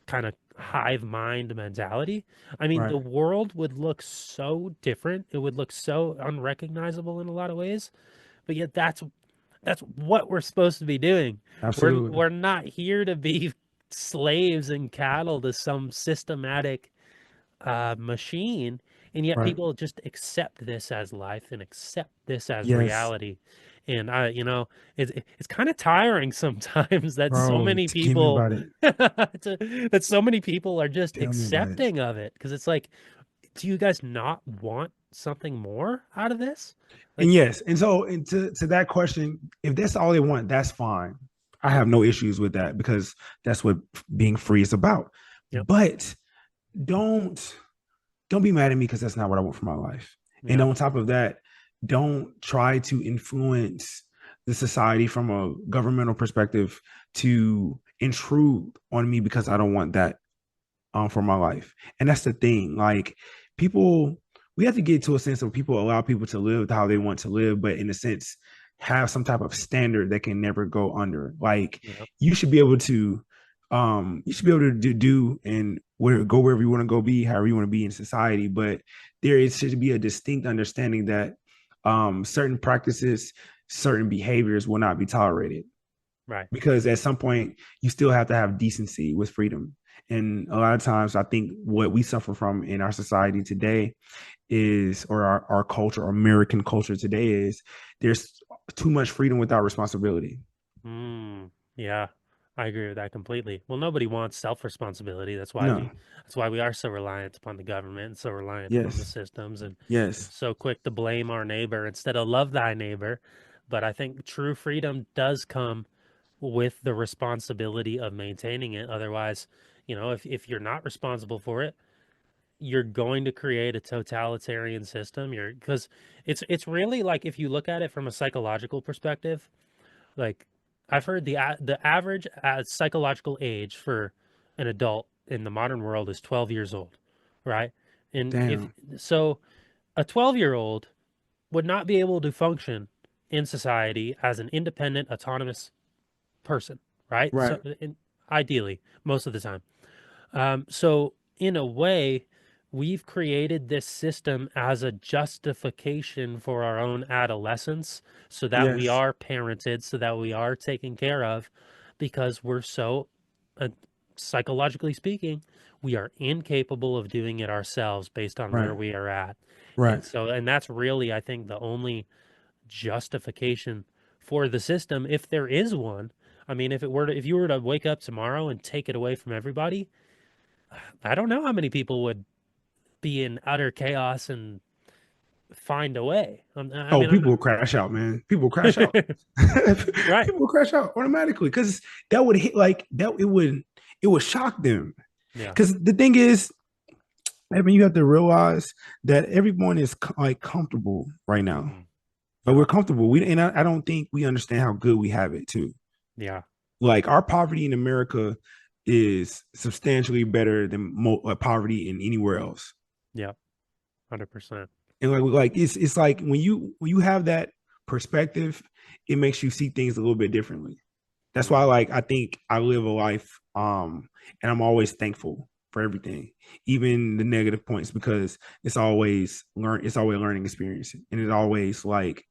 kind of hive mind mentality. I mean, right. the world would look so different. It would look so unrecognizable in a lot of ways. But yet that's what we're supposed to be doing. We're Absolutely. we're not here to be slaves and cattle to some systematic machine, and yet Right. people just accept this as life and accept this as Yes, reality. And it's kind of tiring sometimes that so bro. many Give me people about it. that so many people are just Tell me about it. accepting of it because it's like, do you guys not want something more out of this? And Like, yes, and so and to that question, if that's all they want, that's fine. I have no issues with that because that's what being free is about. yep, But don't don't be mad at me because that's not what I want for my life. And yep, on top of that, don't try to influence the society from a governmental perspective to intrude on me because I don't want that for my life. And that's the thing. Like people, we have to get to a sense of people allow people to live how they want to live, but in a sense, have some type of standard that can never go under. Like yep, you should be able to, you should be able to do and go wherever you want to go, be however you want to be in society. But should be a distinct understanding that certain practices, certain behaviors will not be tolerated right. because at some point you still have to have decency with freedom. And a lot of times I think what we suffer from in our society today is, or our culture, or American culture today is, there's too much freedom without responsibility. Mm, yeah, I agree with that completely. Well, nobody wants self-responsibility. No. That's why we are so reliant upon the government and so reliant upon the Yes. systems and Yes. so quick to blame our neighbor instead of love thy neighbor. But I think true freedom does come with the responsibility of maintaining it. Otherwise, if you're not responsible for it, you're going to create a totalitarian system. Because it's really like if you look at it from a psychological perspective, like I've heard the average psychological age for an adult in the modern world is 12 years old, right? And if Damn. so, a 12-year-old would not be able to function in society as an independent, autonomous person, right? Right. So, ideally, most of the time. So in a way, we've created this system as a justification for our own adolescence so that we Yes. are parented, so that we are taken care of, because we're so, uh, psychologically speaking, we are incapable of doing it ourselves based on where Right. we are at. Right. And so, and that's really, I think, the only justification for the system, if there is one. I mean, if you were to wake up tomorrow and take it away from everybody, I don't know how many people would be in utter chaos and find a way. I Oh, mean, I'm people not. will crash out, man. People will crash out. Right. People will crash out automatically because that would hit like that. It would shock them. Yeah. Because the thing is, I mean, you have to realize that everyone is like comfortable right now. Hmm. But Yeah. we're comfortable. I don't think we understand how good we have it too. Yeah. Like our poverty in America is substantially better than poverty in anywhere else. Yeah. 100%. And like it's like when you have that perspective, it makes you see things a little bit differently. That's why Hmm. like I think I live a life and I'm always thankful for everything, even the negative points, because it's always learning experience, and it's always like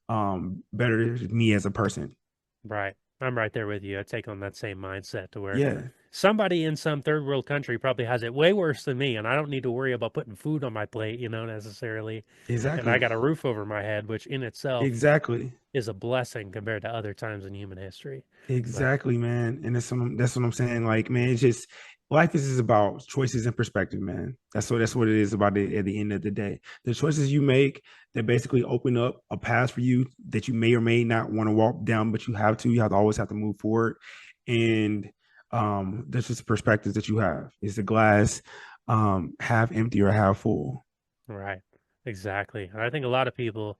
better me as a person. Right. I'm right there with you. I take on that same mindset to where Yeah, somebody in some third world country probably has it way worse than me, and I don't need to worry about putting food on my plate, necessarily. And I exactly. got a roof over my head, which in itself Exactly. is a blessing compared to other times in human history. But Exactly, man. And that's what I'm saying. Like, man, it's just life is just about choices and perspective, man. That's what it is about it at the end of the day. The choices you make that basically open up a path for you that you may or may not want to walk down, but you have to. You have to always have to move forward. And that's just perspectives that you have. Is the glass half empty or half full? right, exactly. And I think a lot of people,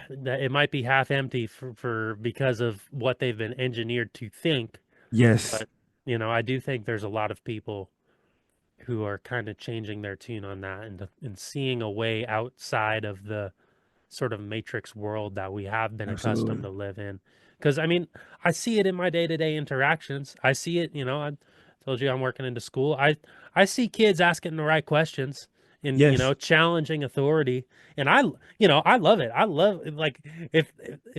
that it might be half empty for because of what they've been engineered to think. Yes, But, I do think there's a lot of people who are kind of changing their tune on that, and seeing a way outside of the sort of matrix world that we have been accustomed absolutely. to live in. Because I mean, I see it in my day-to-day interactions. I see it, I told you I'm working into school. I see kids asking the right questions and, Yes, challenging authority. And I love it. I love, like, if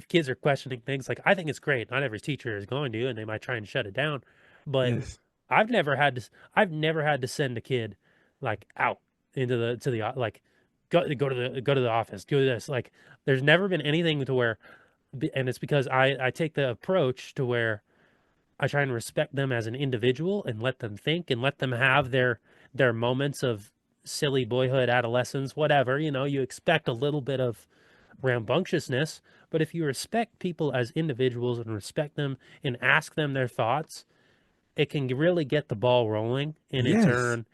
kids are questioning things, like, I think it's great. Not every teacher is going to, and they might try and shut it down. But yes, I've never had to send a kid like out into the to the like go to the office, do this. Like, there's never been anything to where, and it's because I take the approach to where I try and respect them as an individual and let them think and let them have their moments of silly boyhood, adolescence, whatever. You expect a little bit of rambunctiousness, but if you respect people as individuals and respect them and ask them their thoughts, it can really get the ball rolling in its yes. turn.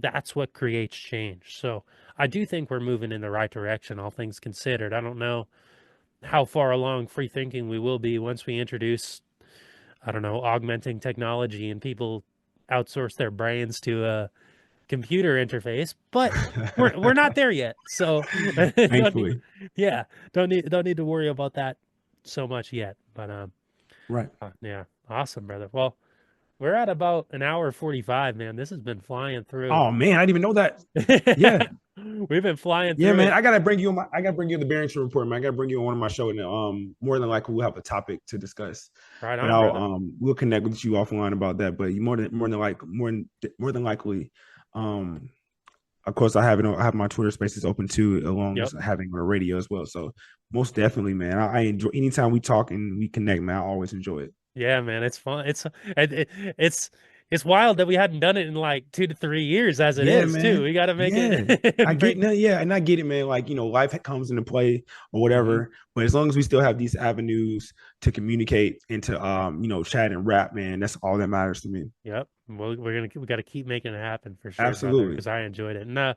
That's what creates change. So I do think we're moving in the right direction, all things considered. I don't know how far along free thinking we will be once we introduce, I don't know, augmenting technology and people outsource their brains to a computer interface, but we're not there yet. So don't need, Thankfully, yeah, don't need to worry about that so much yet. But right. yeah, awesome, brother. Well, we're at about an hour 45, man. This has been flying through. Oh man, I didn't even know that. Yeah, We've been flying yeah, through man. it. I gotta bring you the Barrington Report, man. I gotta bring you on one of my show, and more than likely we'll have a topic to discuss. Right But on, I'll brother. we'll connect with you offline about that. But you more than likely, um, of course I have my Twitter Spaces open too, along Yep. with having a radio as well. So most definitely, man. I enjoy anytime we talk and we connect, man. I always enjoy it. Yeah, man. It's fun. It's it's wild that we hadn't done it in like 2 to 3 years as it Yeah, is too. man. We got to make Yeah. I it get break. no, yeah, and I get it, man. Like, life comes into play or Hmm. whatever. But as long as we still have these avenues to communicate and to chat and rap, man, that's all that matters to me. Yep. Well, we got to keep making it happen for sure, brother, Absolutely. because I enjoyed it. And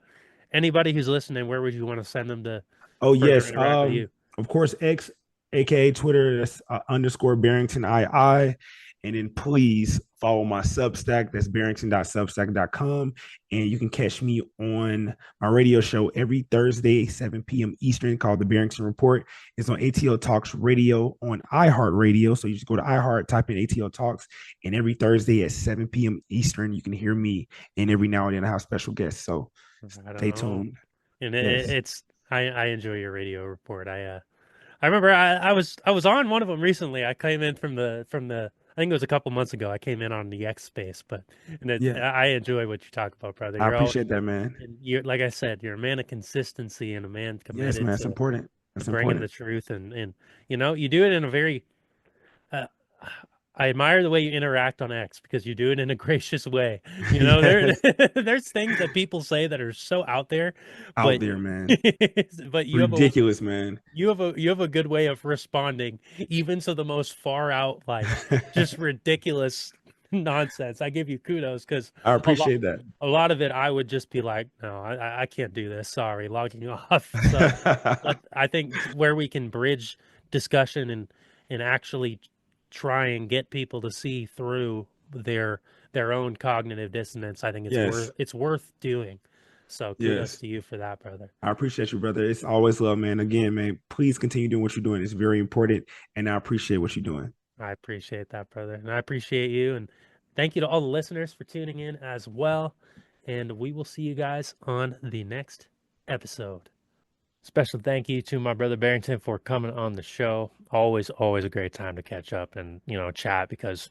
anybody who's listening, where would you want to send them to Oh, further yes. interact with you? Of course, X, aka Twitter, that's underscore Barrington II. And then please follow my Substack. That's barrington.substack.com. And you can catch me on my radio show every Thursday, 7 p.m. Eastern, called The Barrington Report. It's on ATL Talks Radio on iHeartRadio. So you just go to iHeart, type in ATL Talks, and every Thursday at 7 p.m. Eastern, you can hear me. And every now and then I have special guests. So I don't stay know. tuned. And Yes. it's I enjoy your radio report. I remember I was on one of them recently. I came in from the I think it was a couple months ago. I came in on the X space, but and Yeah. I enjoy what you talk about, brother. I You're all appreciate that, man. and you're like I said, you're a man of consistency and a man Yes, man. committed It's important. to It's bringing the important. truth and you do it in a very uh, I admire the way you interact on X because you do it in a gracious way. There Yes. there's things that people say that are so out there, Out but there, man. but Ridiculous, man. you have a good way of responding even to the most far out like just ridiculous nonsense. I give you kudos because I a lot appreciate that. a lot of it I would just be like, no, I can't do this. Sorry, logging you off. So I think where we can bridge discussion and actually try and get people to see through their own cognitive dissonance, I think Yes. it's worth doing. So kudos Yes. to you for that, brother. I appreciate you, brother. It's always love, man. Again, man, please continue doing what you're doing. It's very important. And I appreciate what you're doing. I appreciate that, brother. And I appreciate you. And thank you to all the listeners for tuning in as well. And we will see you guys on the next episode. Special thank you to my brother Barrington for coming on the show. Always a great time to catch up and, chat because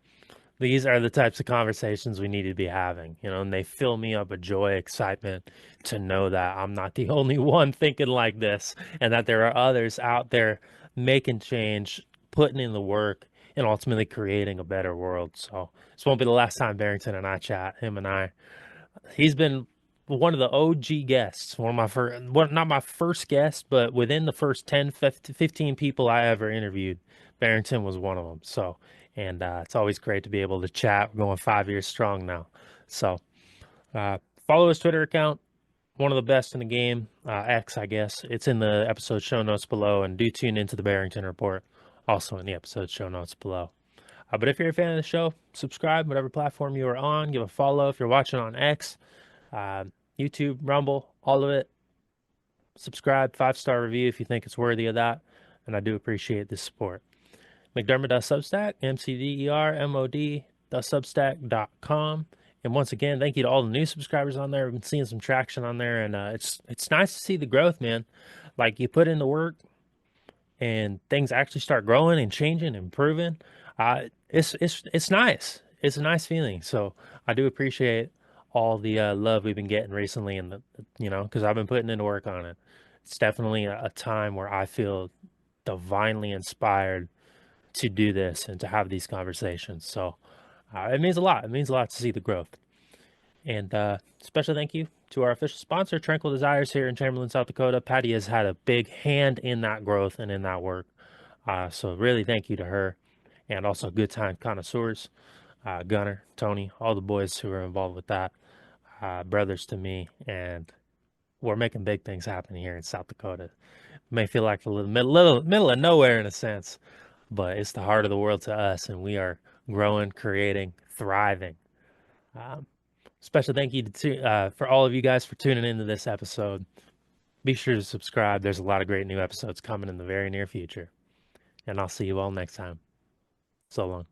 these are the types of conversations we need to be having, and they fill me up with joy, excitement to know that I'm not the only one thinking like this and that there are others out there making change, putting in the work, and ultimately creating a better world. So this won't be the last time Barrington and I chat, him and I. He's been one of the OG guests, one of my first, well, not my first guest, but within the first 10, 15 people I ever interviewed, Barrington was one of them. So, and it's always great to be able to chat. We're going 5 years strong now. So, uh, follow his Twitter account, one of the best in the game, X, I guess. It's in the episode show notes below, and do tune into the Barrington Report, also in the episode show notes below. But if you're a fan of the show, subscribe, whatever platform you are on, give a follow. If you're watching on X, uh, YouTube, Rumble, all of it. Subscribe, 5-star review if you think it's worthy of that. And I do appreciate the support. McDermott.substack, McDermott.substack.com. And once again, thank you to all the new subscribers on there. We've been seeing some traction on there, and it's nice to see the growth, man. Like you put in the work, and things actually start growing and changing, and improving. It's nice. It's a nice feeling. So I do appreciate all the love we've been getting recently, and because I've been putting in work on it. It's definitely a time where I feel divinely inspired to do this and to have these conversations. So it means a lot. It means a lot to see the growth. And special thank you to our official sponsor, Tranquil Desires here in Chamberlain, South Dakota. Patty has had a big hand in that growth and in that work. So really thank you to her, and also Good Time Connoisseurs, Gunner, Tony, all the boys who are involved with that, brothers to me. And we're making big things happen here in South Dakota. It may feel like a little of nowhere in a sense, but it's the heart of the world to us, and we are growing, creating, thriving. Um, Special thank you for all of you guys for tuning into this episode. Be sure to subscribe. There's a lot of great new episodes coming in the very near future. And I'll see you all next time. So long.